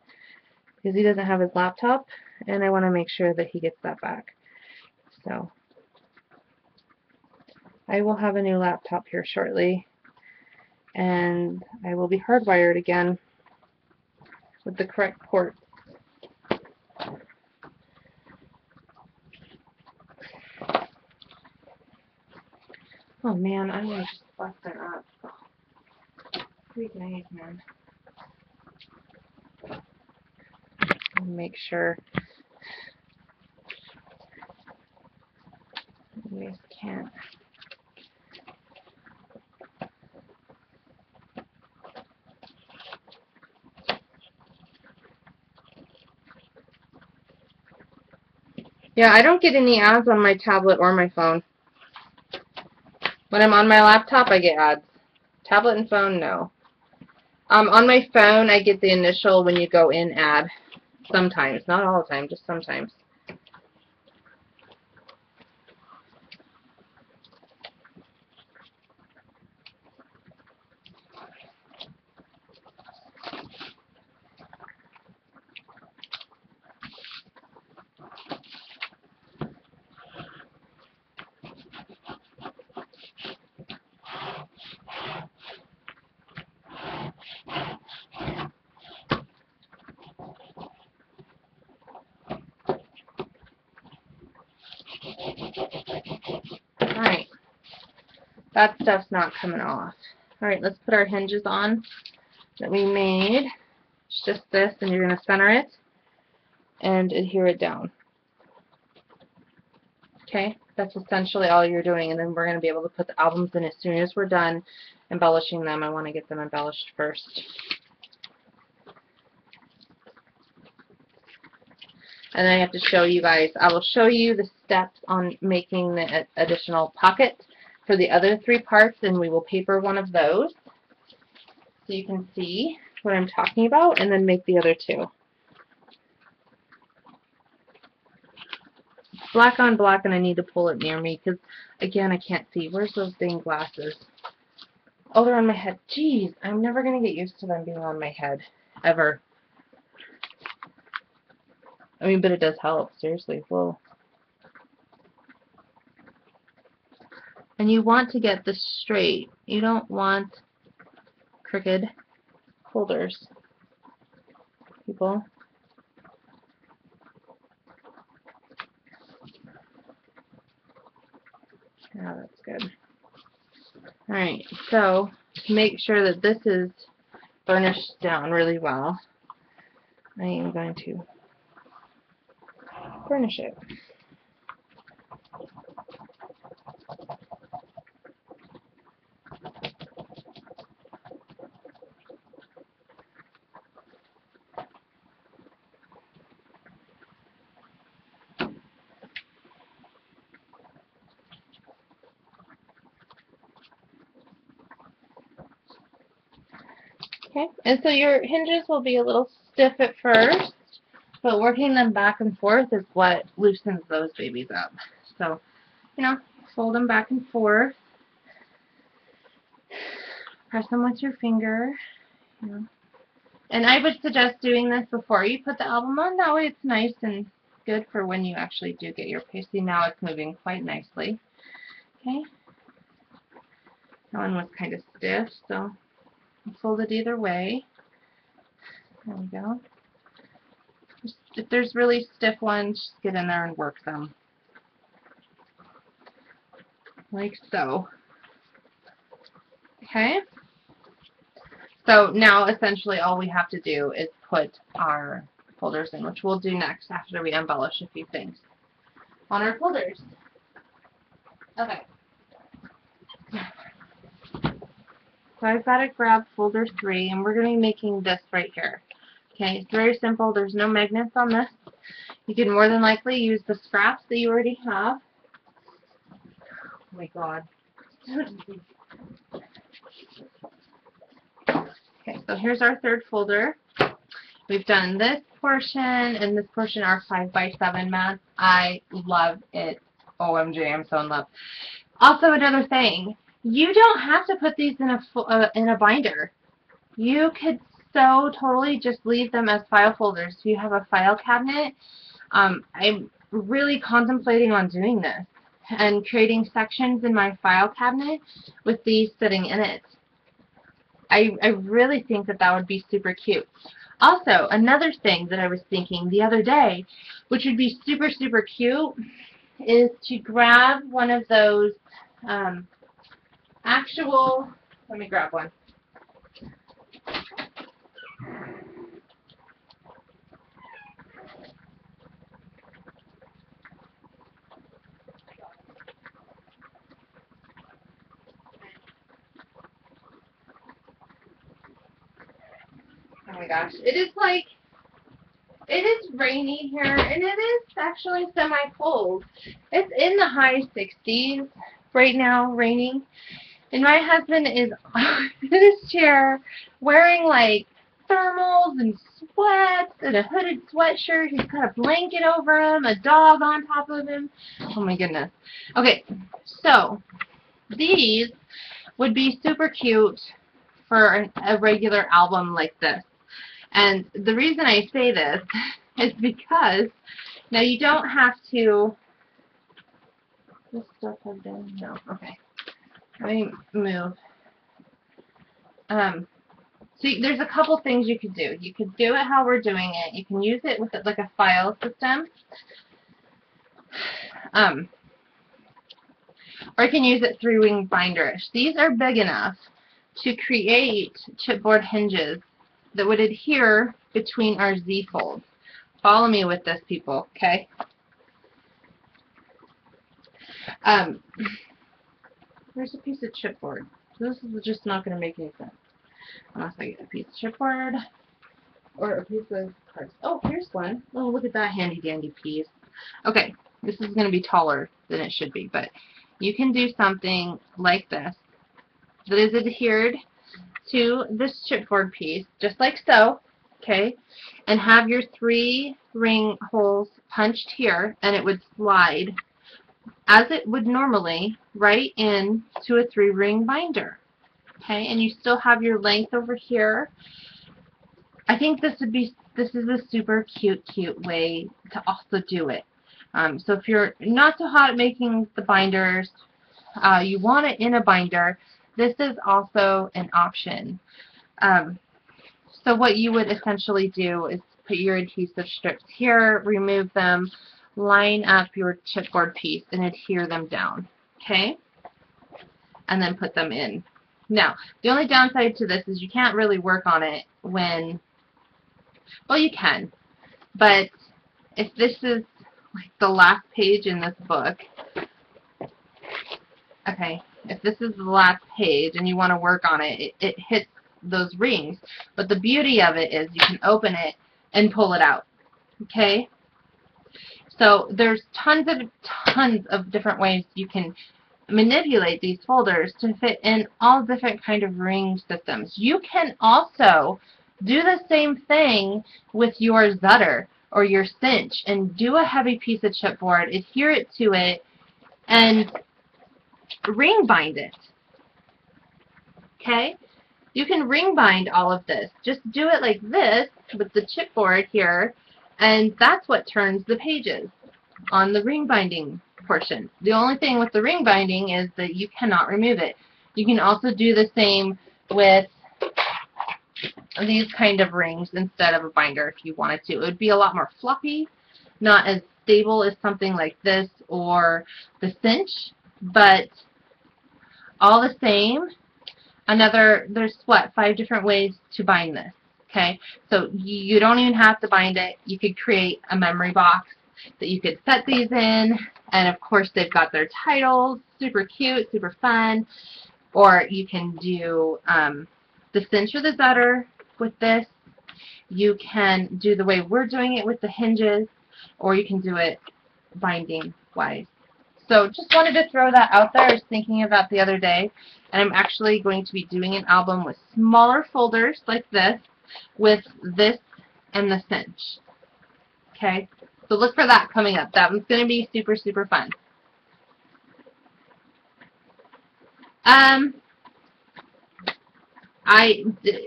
[SPEAKER 1] because he doesn't have his laptop, and I want to make sure that he gets that back. So I will have a new laptop here shortly, and I will be hardwired again with the correct port. Oh man, I want to just bust that up. Great night, man. I'll make sure you guys can't. Yeah, I don't get any ads on my tablet or my phone. When I'm on my laptop, I get ads. Tablet and phone, no. On my phone, I get the initial when you go in ad. Sometimes. Not all the time, just sometimes. Alright. That stuff's not coming off. Alright, let's put our hinges on that we made. It's just this, and you're going to center it and adhere it down. Okay, that's essentially all you're doing, and then we're going to be able to put the albums in as soon as we're done embellishing them. I want to get them embellished first. And then I have to show you guys, I will show you the steps on making the additional pockets for the other 3 parts, and we will paper one of those so you can see what I'm talking about, and then make the other 2. Black on black, and I need to pull it near me because, again, I can't see. Where's those dang glasses? Oh, they're on my head. Jeez, I'm never going to get used to them being on my head. Ever. I mean, but it does help. Seriously. Whoa. And you want to get this straight. You don't want crooked folders, people. Yeah, that's good. Alright, so to make sure that this is burnished down really well, I am going to burnish it. Okay, and so your hinges will be a little stiff at first, but working them back and forth is what loosens those babies up. So, you know, fold them back and forth. Press them with your finger. You know. And I would suggest doing this before you put the album on. That way it's nice and good for when you actually do get your paste. See, now it's moving quite nicely. Okay. That one was kind of stiff, so fold it either way. There we go. If there's really stiff ones, just get in there and work them. Like so. Okay? So now essentially all we have to do is put our folders in, which we'll do next after we embellish a few things on our folders. Okay. So I've got to grab folder 3, and we're going to be making this right here. Okay, it's very simple. There's no magnets on this. You can more than likely use the scraps that you already have. Oh my god. Okay, so here's our 3rd folder. We've done this portion, and this portion are 5x7 mats. I love it. OMG, I'm so in love. Also, another thing, you don't have to put these in a binder. You could so totally just leave them as file folders. If you have a file cabinet, I'm really contemplating on doing this and creating sections in my file cabinet with these sitting in it. I really think that that would be super cute. Also, another thing that I was thinking the other day, which would be super, super cute, is to grab one of those actual, let me grab one. Oh my gosh, it is rainy here, and it is actually semi-cold. It's in the high 60s right now, raining, and my husband is in his chair wearing like thermals and sweats and a hooded sweatshirt. He's got a blanket over him, a dog on top of him. Oh my goodness. Okay, so these would be super cute for a regular album like this. And the reason I say this is because now you don't have to. This stuff has been no. Okay, let me move. See, there's a couple things you could do. You could do it how we're doing it. You can use it with like a file system, or you can use it 3-wing binderish. These are big enough to create chipboard hinges that would adhere between our Z folds. Follow me with this, people, okay? There's a piece of chipboard. This is just not going to make any sense unless I get a piece of chipboard or a piece of cards. Oh, here's one. Oh, look at that handy dandy piece. Okay, This is going to be taller than it should be, but you can do something like this that is adhered to this chipboard piece, just like so, okay, and have your 3 ring holes punched here, and it would slide as it would normally right into a 3 ring binder, okay, and you still have your length over here. I think this is a super cute way to also do it. So if you're not so hot at making the binders, you want it in a binder, this is also an option. So what you would essentially do is put your adhesive strips here, remove them, line up your chipboard piece, and adhere them down, okay? And then put them in. Now, the only downside to this is you can't really work on it when, well, you can, but if this is like the last page in this book, okay, if this is the last page and you want to work on it, it hits those rings. But the beauty of it is you can open it and pull it out, okay? So there's tons of different ways you can manipulate these folders to fit in all different kind of ring systems. You can also do the same thing with your Zutter or your cinch and do a heavy piece of chipboard, adhere it to it, and ring bind it. Okay? You can ring bind all of this. Just do it like this with the chipboard here, and that's what turns the pages on the ring binding portion. The only thing with the ring binding is that you cannot remove it. You can also do the same with these kind of rings instead of a binder if you wanted to. It would be a lot more fluffy, not as stable as something like this or the cinch, but all the same, there's what, 5 different ways to bind this, okay? So you don't even have to bind it. You could create a memory box that you could set these in, and of course they've got their titles, super cute, super fun, or you can do the cinch or the Zutter with this. You can do the way we're doing it with the hinges, or you can do it binding wise. So just wanted to throw that out there. I was thinking about the other day, and I'm actually going to be doing an album with smaller folders like this, with this and the cinch. Okay, so look for that coming up. That one's going to be super, super fun.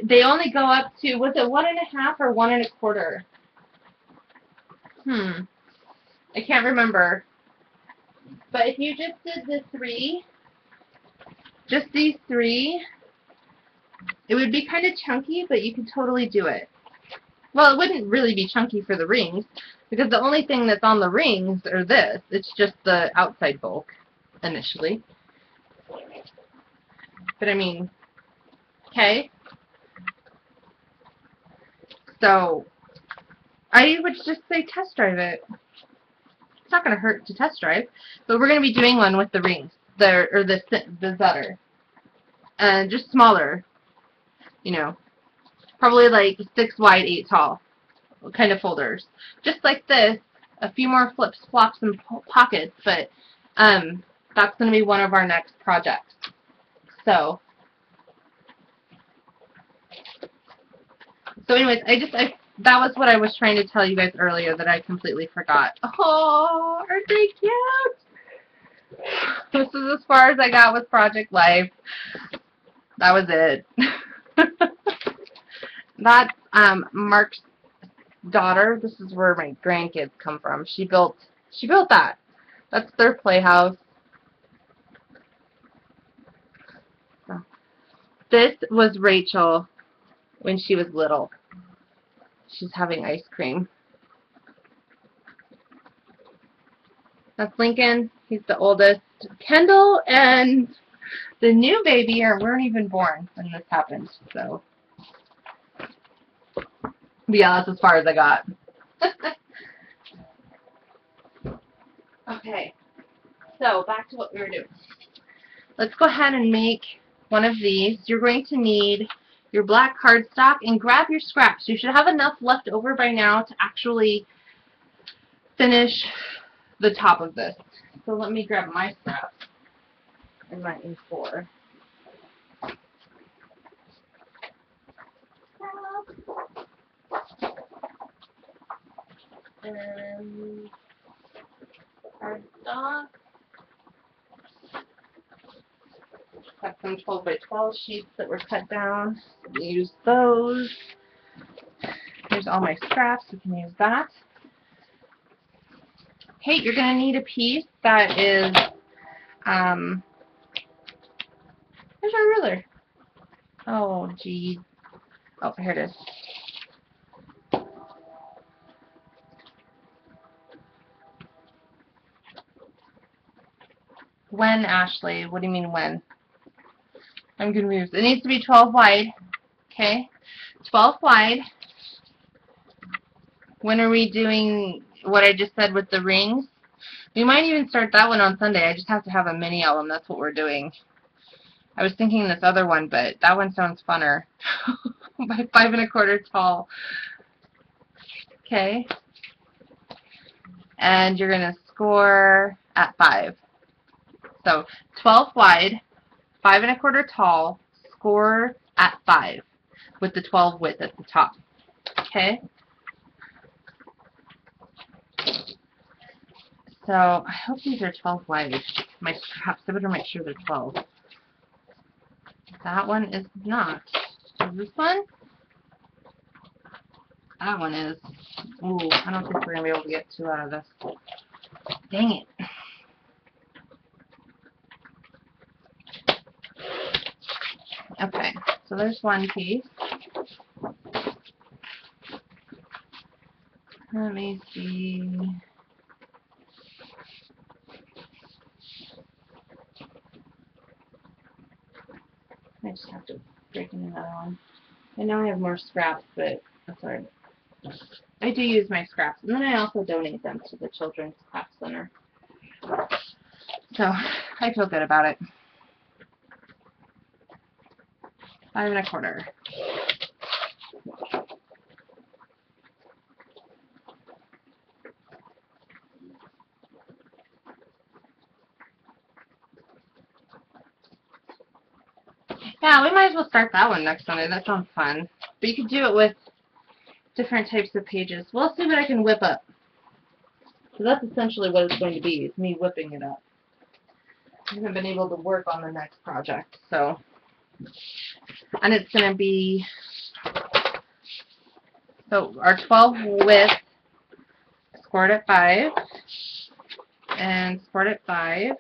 [SPEAKER 1] They only go up to, was it 1.5 or 1.25? I can't remember. But if you just did the 3, just these 3, it would be kind of chunky, but you could totally do it. Well, it wouldn't really be chunky for the rings, because the only thing that's on the rings are this. It's just the outside bulk, initially. But I mean, okay. So, I would just say test drive it. It's not going to hurt to test drive, but we're going to be doing one with the rings, the Zutter, and just smaller, you know, probably like 6 wide, 8 tall, kind of folders, just like this. A few more flips, flops, and pockets, but that's going to be one of our next projects. So anyways, that was what I was trying to tell you guys earlier that I completely forgot. Oh, aren't they cute? This is as far as I got with Project Life. That was it. That's Mark's daughter. This is where my grandkids come from. She built that. That's their playhouse. So, this was Rachel when she was little. She's having ice cream. That's Lincoln. He's the oldest. Kendall and the new baby weren't even born when this happened. So, but yeah, that's as far as I got. Okay. So, back to what we were doing. Let's go ahead and make one of these. You're going to need your black cardstock and grab your scraps. You should have enough left over by now to actually finish the top of this. So let me grab my scraps and my A4. And our dog. Got some 12 by 12 sheets that were cut down. We use those. Here's all my scraps. You can use that. Hey, you're going to need a piece that is, where's our ruler? Oh, geez. Oh, here it is. When, Ashley? What do you mean when? I'm confused. It needs to be 12 wide. Okay? 12 wide. When are we doing what I just said with the rings? We might even start that one on Sunday. I just have to have a mini album. That's what we're doing. I was thinking this other one, but that one sounds funner. By 5 1/4 tall. Okay? And you're going to score at 5. So 12 wide, 5 1/4 tall, score at 5 with the 12 width at the top. Okay? So I hope these are 12 wide. My scraps, I better make sure they're 12. That one is not. Is this one? That one is. Ooh, I don't think we're going to be able to get 2 out of this. Dang it. Okay, so there's one piece. Let me see. I just have to break in another one. I know I have more scraps, but that's alright. I do use my scraps, and then I also donate them to the Children's Craft Center. So I feel good about it. 5 1/4. Yeah, we might as well start that one next Sunday. That sounds fun. But you could do it with different types of pages. We'll see what I can whip up. So that's essentially what it's going to be, is me whipping it up. I haven't been able to work on the next project, so. And it's going to be, so our 12 width, scored at 5, and scored at 5.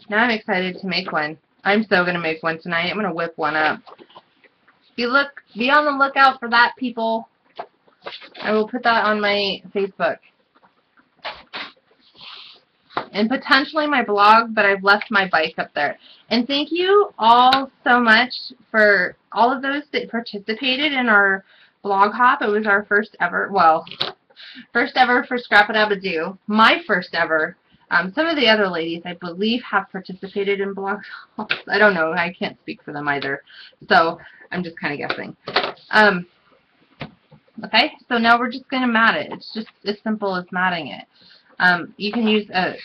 [SPEAKER 1] Now I'm excited to make one. I'm so going to make one tonight. I'm going to whip one up. Be on the lookout for that, people. I will put that on my Facebook. And potentially my blog, but I've left my bike up there. And thank you all so much for all of those that participated in our blog hop. It was our first ever, well, first ever for Scrap It Up a Do. My first ever. Some of the other ladies, I believe, have participated in blog hops. I don't know. I can't speak for them either. So I'm just kind of guessing. Okay, so now we're just going to mat it. It's just as simple as matting it. You can use a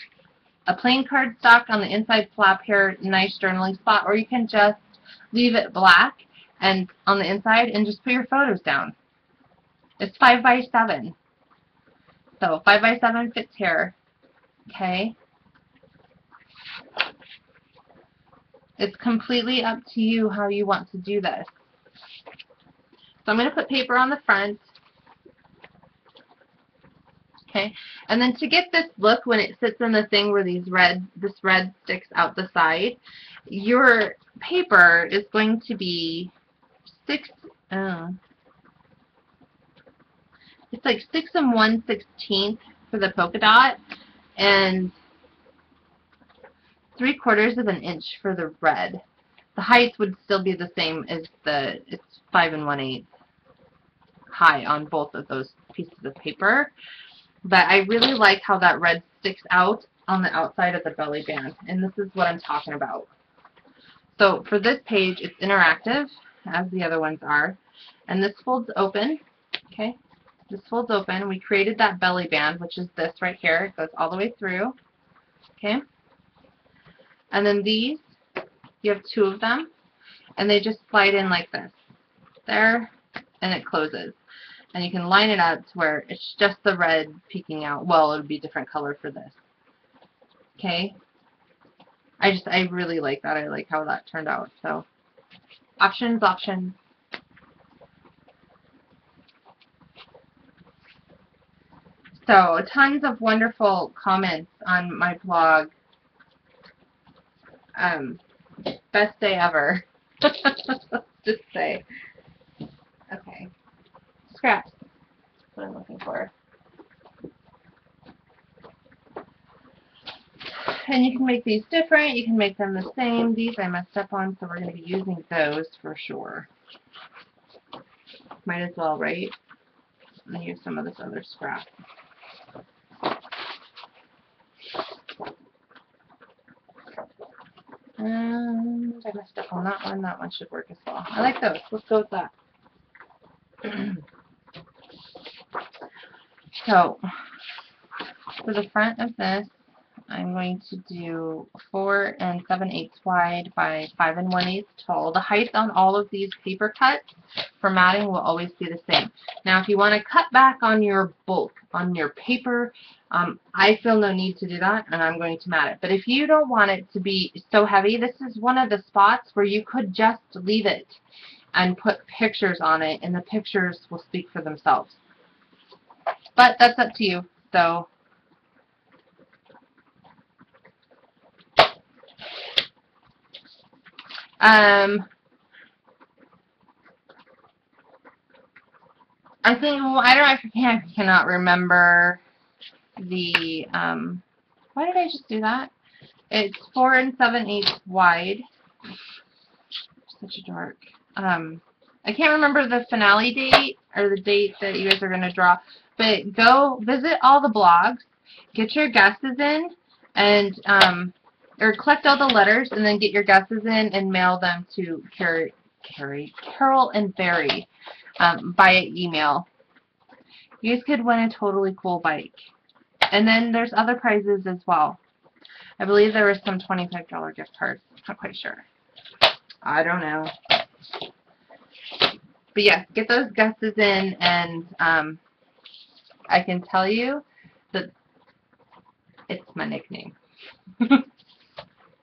[SPEAKER 1] plain cardstock on the inside flap here, nice journaling spot, or you can just leave it black and on the inside and just put your photos down. It's 5 by 7. So 5 by 7 fits here. Okay. It's completely up to you how you want to do this. So I'm going to put paper on the front. Okay, and then to get this look when it sits in the thing where this red sticks out the side, your paper is going to be it's like 6 1/16 for the polka dot, and 3/4 of an inch for the red. The height would still be the same as it's 5 1/8 high on both of those pieces of paper. But I really like how that red sticks out on the outside of the belly band, and this is what I'm talking about. So for this page, it's interactive, as the other ones are, and this folds open, okay? This folds open. We created that belly band, which is this right here. It goes all the way through. Okay? And then these, you have 2 of them, and they just slide in like this. There, and it closes. And you can line it up to where it's just the red peeking out. Well, it would be a different color for this. Okay? I really like that. I like how that turned out. So, options, options. So, tons of wonderful comments on my blog. Best day ever. Just say. Okay. Scraps. That's what I'm looking for. And you can make these different. You can make them the same. These I messed up on, so we're going to be using those for sure. Might as well, right? I'm going to use some of this other scrap. And I messed up on that one. That one should work as well. I like those. Let's go with that. So, for the front of this, I'm going to do 4 7/8 wide by 5 1/8 tall. The height on all of these paper cuts for matting will always be the same. Now, if you want to cut back on your bulk, on your paper, I feel no need to do that, and I'm going to mat it. But if you don't want it to be so heavy, this is one of the spots where you could just leave it and put pictures on it, and the pictures will speak for themselves. But that's up to you. So, I think, well, I don't know, I cannot remember the, why did I just do that? It's 4 7/8 wide. Such a dork. I can't remember the finale date, or the date that you guys are going to draw, but go visit all the blogs, get your guesses in, and, or collect all the letters, and then get your guesses in and mail them to Carol and Barry. By email. You guys could win a totally cool bike. And then there's other prizes as well. I believe there was some $25 gift cards. Not quite sure. I don't know. But yeah, get those guesses in, and I can tell you that it's my nickname.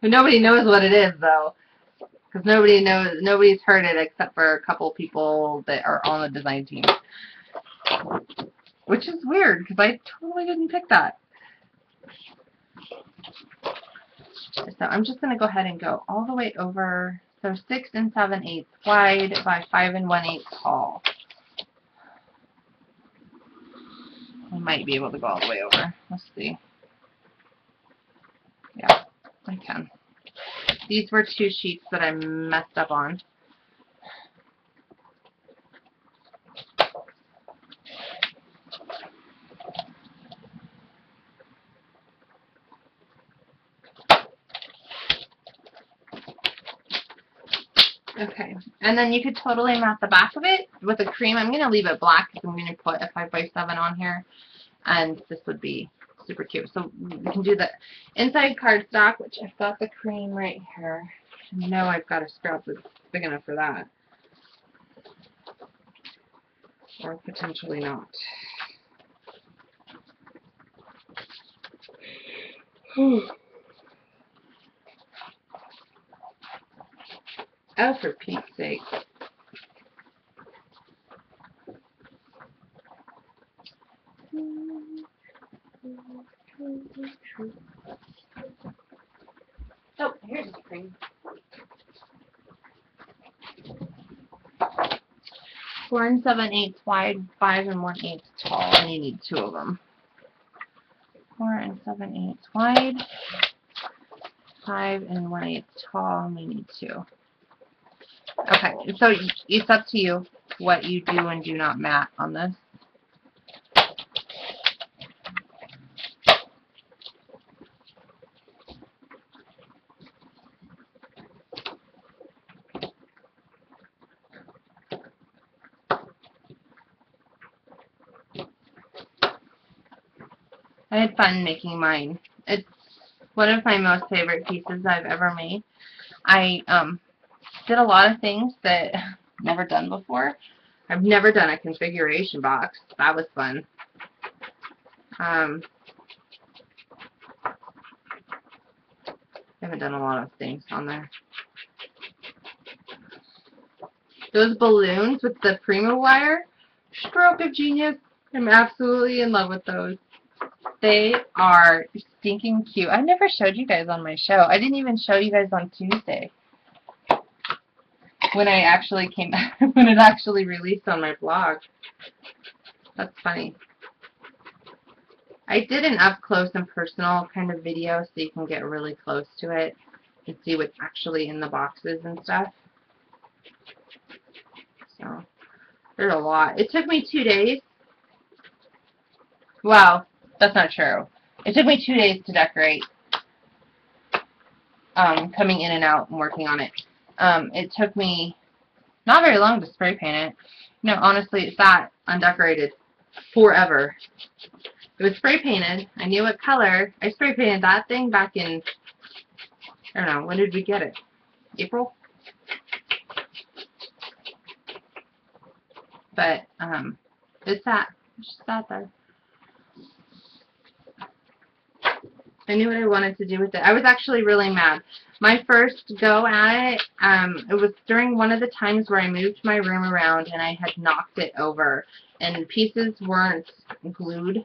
[SPEAKER 1] Nobody knows what it is, though. Because nobody's heard it except for a couple people that are on the design team. Which is weird, because I totally didn't pick that. So I'm just going to go ahead and go all the way over. So 6 7/8 wide by 5 1/8 tall. I might be able to go all the way over. Let's see. Yeah, I can. These were 2 sheets that I messed up on. Okay, and then you could totally mat the back of it with a cream. I'm going to leave it black because I'm going to put a 5x7 on here, and this would be super cute. So we can do the inside cardstock, which I've got the cream right here. I know I've got a scrap that's big enough for that. Or potentially not. Oh, for Pete's sake. Oh, here's the cream. 4 7/8 wide, 5 1/8 tall, and you need 2 of them. 4 7/8 wide, 5 1/8 tall, and we need 2. Okay, so it's up to you what you do and do not mat on this. I had fun making mine. It's one of my most favorite pieces I've ever made. I did a lot of things that I've never done before. I've never done a configuration box. That was fun. I haven't done a lot of things on there. Those balloons with the Prima wire, stroke of genius. I'm absolutely in love with those. They are stinking cute. I never showed you guys on my show. I didn't even show you guys on Tuesday when I actually came, when it actually released on my blog. That's funny. I did an up close and personal kind of video so you can get really close to it and see what's actually in the boxes and stuff. So, there's a lot. It took me 2 days. Well, that's not true. It took me 2 days to decorate, coming in and out and working on it. It took me not very long to spray paint it. You know, honestly, it sat undecorated forever. It was spray painted. I knew what color. I spray painted that thing back in, I don't know, when did we get it? April? But, it just sat there. I knew what I wanted to do with it. I was actually really mad. My first go at it, it was during one of the times where I moved my room around and I had knocked it over. And pieces weren't glued.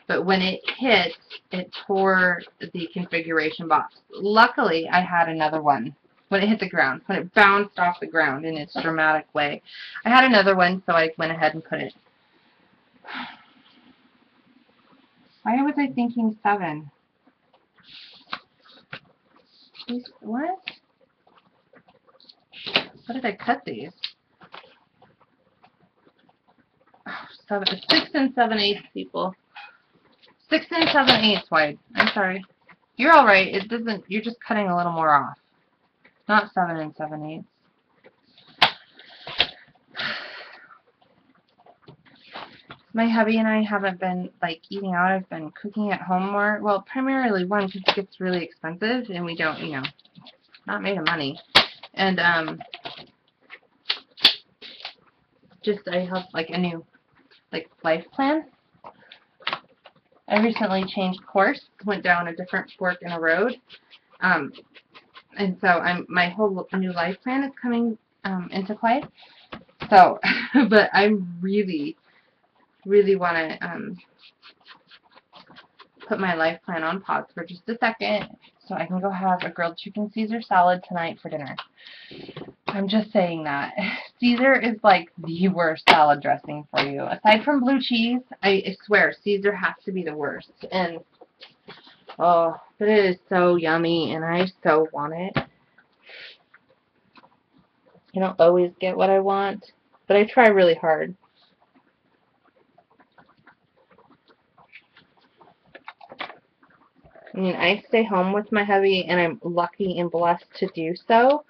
[SPEAKER 1] But when it hit, it tore the configuration box. Luckily, I had another one when it hit the ground, when it bounced off the ground in its dramatic way. I had another one, so I went ahead and put it. Why was I thinking 7? What? What did I cut these? Oh, 6 and 7/8 people. 6 and 7/8 wide. I'm sorry. You're all right. It doesn't. You're just cutting a little more off. Not 7 and 7/8. My hubby and I haven't been like eating out. I've been cooking at home more. Well, primarily one because it gets really expensive and we don't, you know, not made of money. And just I have like a new life plan. I recently changed course, went down a different fork in a road, and so my whole new life plan is coming into play. So, but I really want to put my life plan on pause for just a second so I can go have a grilled chicken Caesar salad tonight for dinner. I'm just saying that. Caesar is like the worst salad dressing for you. Aside from blue cheese, I swear, Caesar has to be the worst. And, oh, but it is so yummy, and I so want it. I don't always get what I want, but I try really hard. I mean, I stay home with my hubby, and I'm lucky and blessed to do so.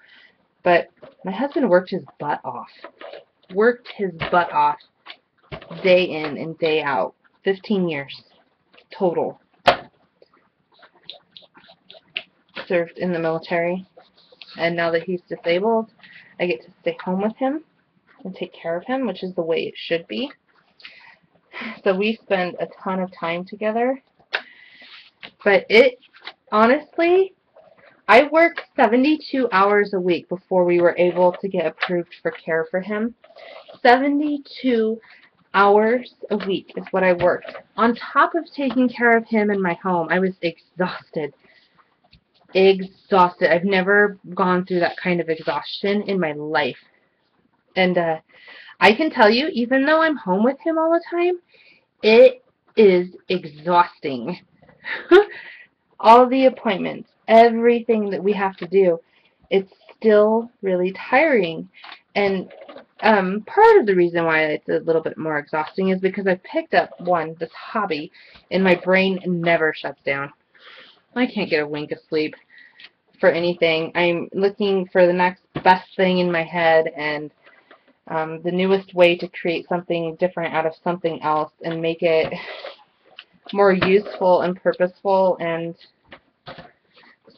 [SPEAKER 1] But my husband worked his butt off. Worked his butt off day in and day out. 15 years total. Served in the military. And now that he's disabled, I get to stay home with him and take care of him, which is the way it should be. So we spend a ton of time together. But it, honestly, I worked 72 hours a week before we were able to get approved for care for him. 72 hours a week is what I worked. On top of taking care of him in my home, I was exhausted. Exhausted. I've never gone through that kind of exhaustion in my life. And I can tell you, even though I'm home with him all the time, it is exhausting. All the appointments, everything that we have to do, it's still really tiring. And part of the reason why it's a little bit more exhausting is because I've picked up this hobby, and my brain never shuts down. I can't get a wink of sleep for anything. I'm looking for the next best thing in my head, and the newest way to create something different out of something else and make it more useful and purposeful. And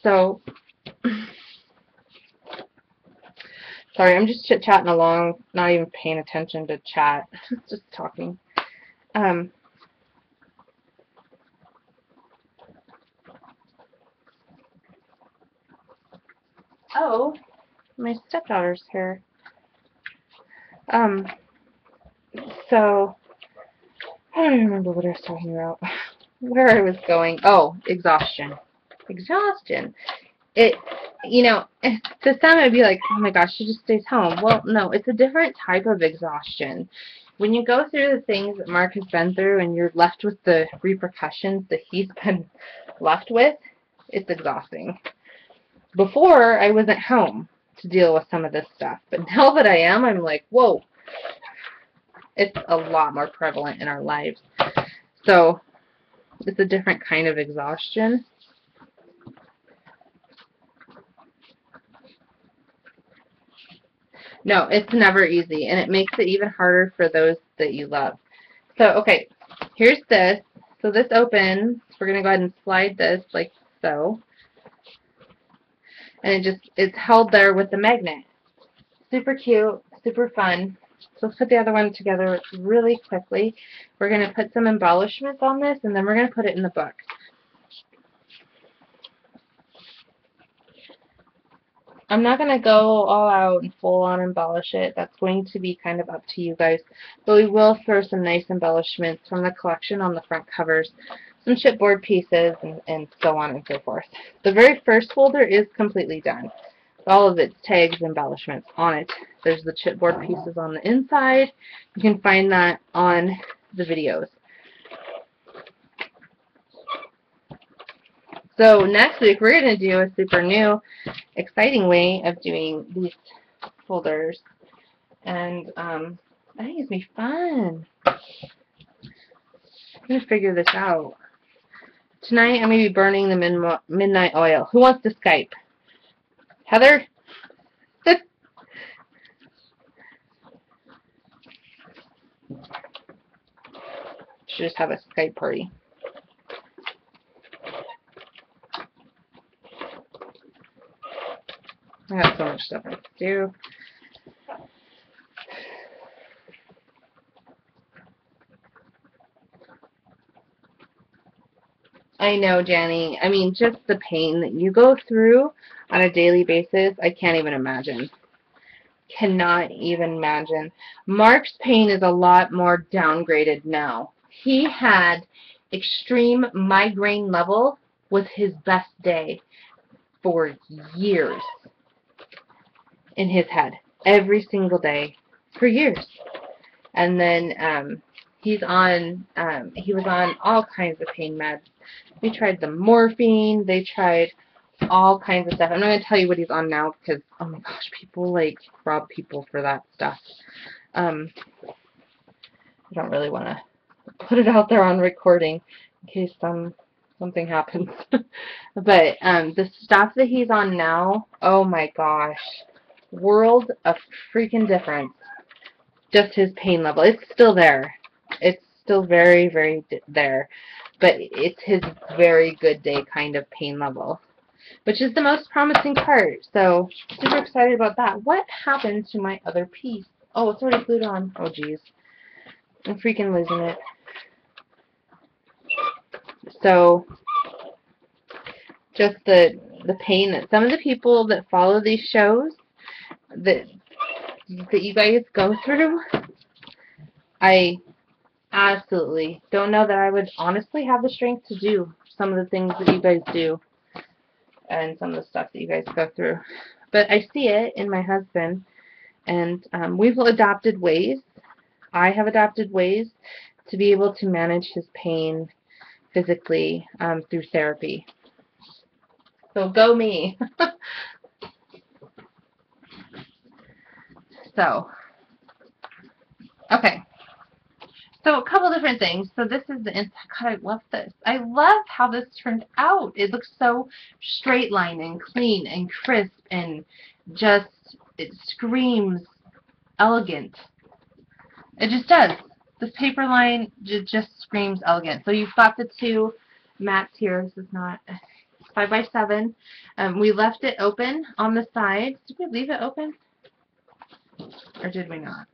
[SPEAKER 1] so, sorry, I'm just chit-chatting along, not even paying attention to chat, just talking. Oh, my stepdaughter's here. So, I don't even remember what I was talking about, where I was going. Oh, exhaustion. Exhaustion. It, you know, to some it would be like, oh my gosh, she just stays home. Well, no, it's a different type of exhaustion. When you go through the things that Mark has been through and you're left with the repercussions that he's been left with, it's exhausting. Before, I wasn't home to deal with some of this stuff, but now that I am, I'm like, whoa, it's a lot more prevalent in our lives. So, it's a different kind of exhaustion. No, it's never easy, and it makes it even harder for those that you love. So, okay, here's this. So this opens. We're going to go ahead and slide this like so. And it's held there with the magnet. Super cute, super fun. So let's put the other one together really quickly. We're going to put some embellishments on this, and then we're going to put it in the book. I'm not going to go all out and full on embellish it. That's going to be kind of up to you guys. But we will throw some nice embellishments from the collection on the front covers, some chipboard pieces, and so on and so forth. The very first folder is completely done. All of its tags, embellishments on it. There's the chipboard pieces on the inside. You can find that on the videos. So next week we're going to do a super new, exciting way of doing these folders. And I think it's going to be fun. I'm going to figure this out. Tonight I'm going to be burning the midnight oil. Who wants to Skype? Heather? Should just have a Skype party. I have so much stuff I have to do. I know, Janny. I mean, just the pain that you go through on a daily basis, I can't even imagine. Cannot even imagine. Mark's pain is a lot more downgraded now. He had extreme migraine level was his best day for years in his head. Every single day for years. And then he was on all kinds of pain meds. They tried the morphine. They tried all kinds of stuff. I'm not going to tell you what he's on now because, oh my gosh, people like rob people for that stuff. I don't really want to put it out there on recording in case something happens. But the stuff that he's on now, oh my gosh, world of freaking difference. Just his pain level. It's still there. It's still very, very there. But it's his very good day kind of pain level, which is the most promising part. So, super excited about that. What happened to my other piece? Oh, it's already glued on. Oh, geez. I'm freaking losing it. So, just the pain that some of the people that follow these shows that you guys go through, I absolutely don't know that I would honestly have the strength to do some of the things that you guys do and some of the stuff that you guys go through. But I see it in my husband, and we've adopted ways. I have adopted ways to be able to manage his pain physically through therapy. So go me. So, okay. So a couple different things. So this is the inside. God, I love this. I love how this turned out. It looks so straight line and clean and crisp and just, it screams elegant. It just does. This paper line just screams elegant. So you've got the two mats here. This is not 5x7. We left it open on the sides. Did we leave it open? Or did we not?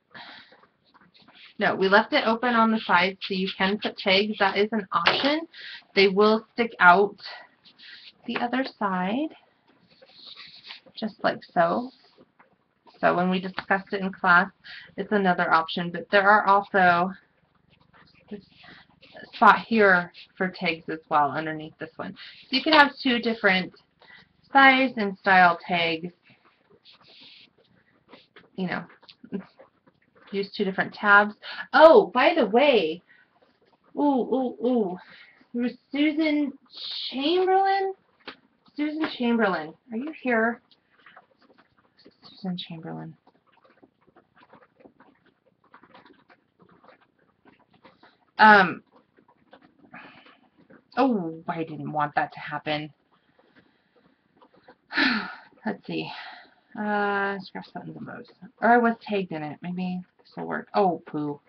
[SPEAKER 1] No, we left it open on the sides so you can put tags. That is an option. They will stick out the other side, just like so. So when we discussed it in class, it's another option. But there are also this spot here for tags as well underneath this one. So you can have two different size and style tags. You know, use two different tabs. Oh, by the way, ooh. There was Susan Chamberlain. Susan Chamberlain, are you here? Susan Chamberlain. Oh, I didn't want that to happen. Let's see. Scraps, buttons, and bows. Or I was tagged in it. Maybe this will work. Oh, poo.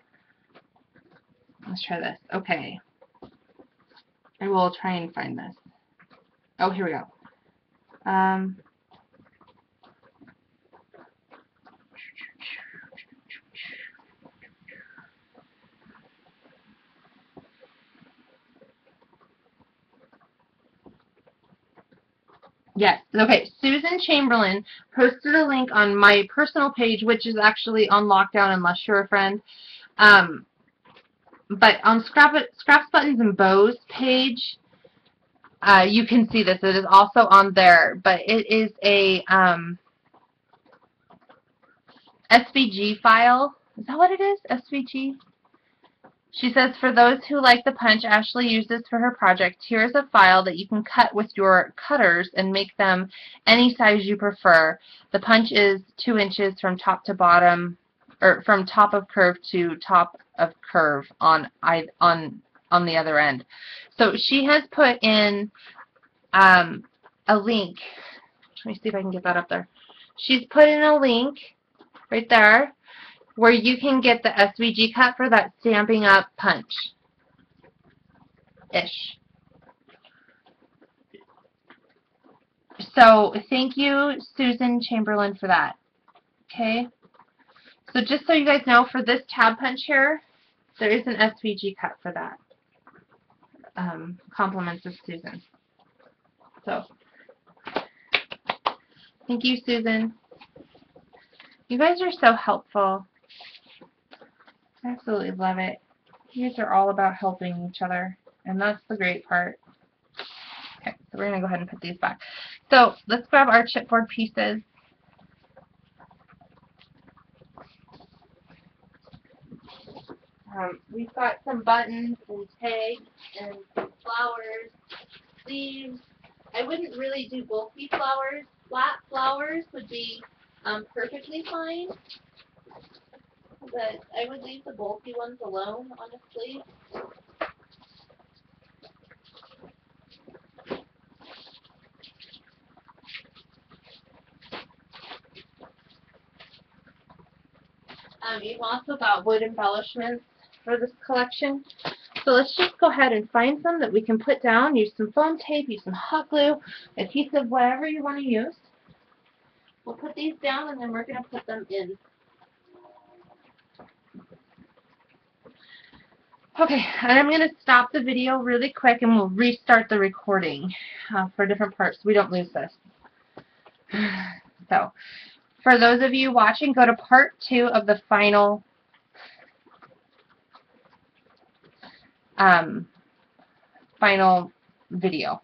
[SPEAKER 1] Let's try this. Okay. I will try and find this. Oh, here we go. Yes. Okay. Susan Chamberlain posted a link on my personal page, which is actually on lockdown unless you're a friend. But on Scraps, Buttons, and Bows page, you can see this. It is also on there, but it is a SVG file. Is that what it is? SVG? She says, for those who like the punch Ashley uses for her project, here's a file that you can cut with your cutters and make them any size you prefer. The punch is 2 inches from top to bottom, or from top of curve to top of curve on the other end. So she has put in a link. Let me see if I can get that up there. She's put in a link right there where you can get the SVG cut for that Stampin' Up punch-ish. So thank you, Susan Chamberlain, for that. Okay? So just so you guys know, for this tab punch here, there is an SVG cut for that. Compliments of Susan. So, thank you, Susan. You guys are so helpful. I absolutely love it. You guys are all about helping each other, and that's the great part. Okay, so we're going to go ahead and put these back. So let's grab our chipboard pieces. We've got some buttons and tags and some flowers, sleeves. I wouldn't really do bulky flowers. Flat flowers would be perfectly fine. But I would leave the bulky ones alone, honestly. You've also got wood embellishments for this collection. So let's just go ahead and find some that we can put down. Use some foam tape, use some hot glue, adhesive, whatever you want to use. We'll put these down and then we're going to put them in. Okay, and I'm going to stop the video really quick and we'll restart the recording for different parts so we don't lose this. So, for those of you watching, go to part 2 of the final final video.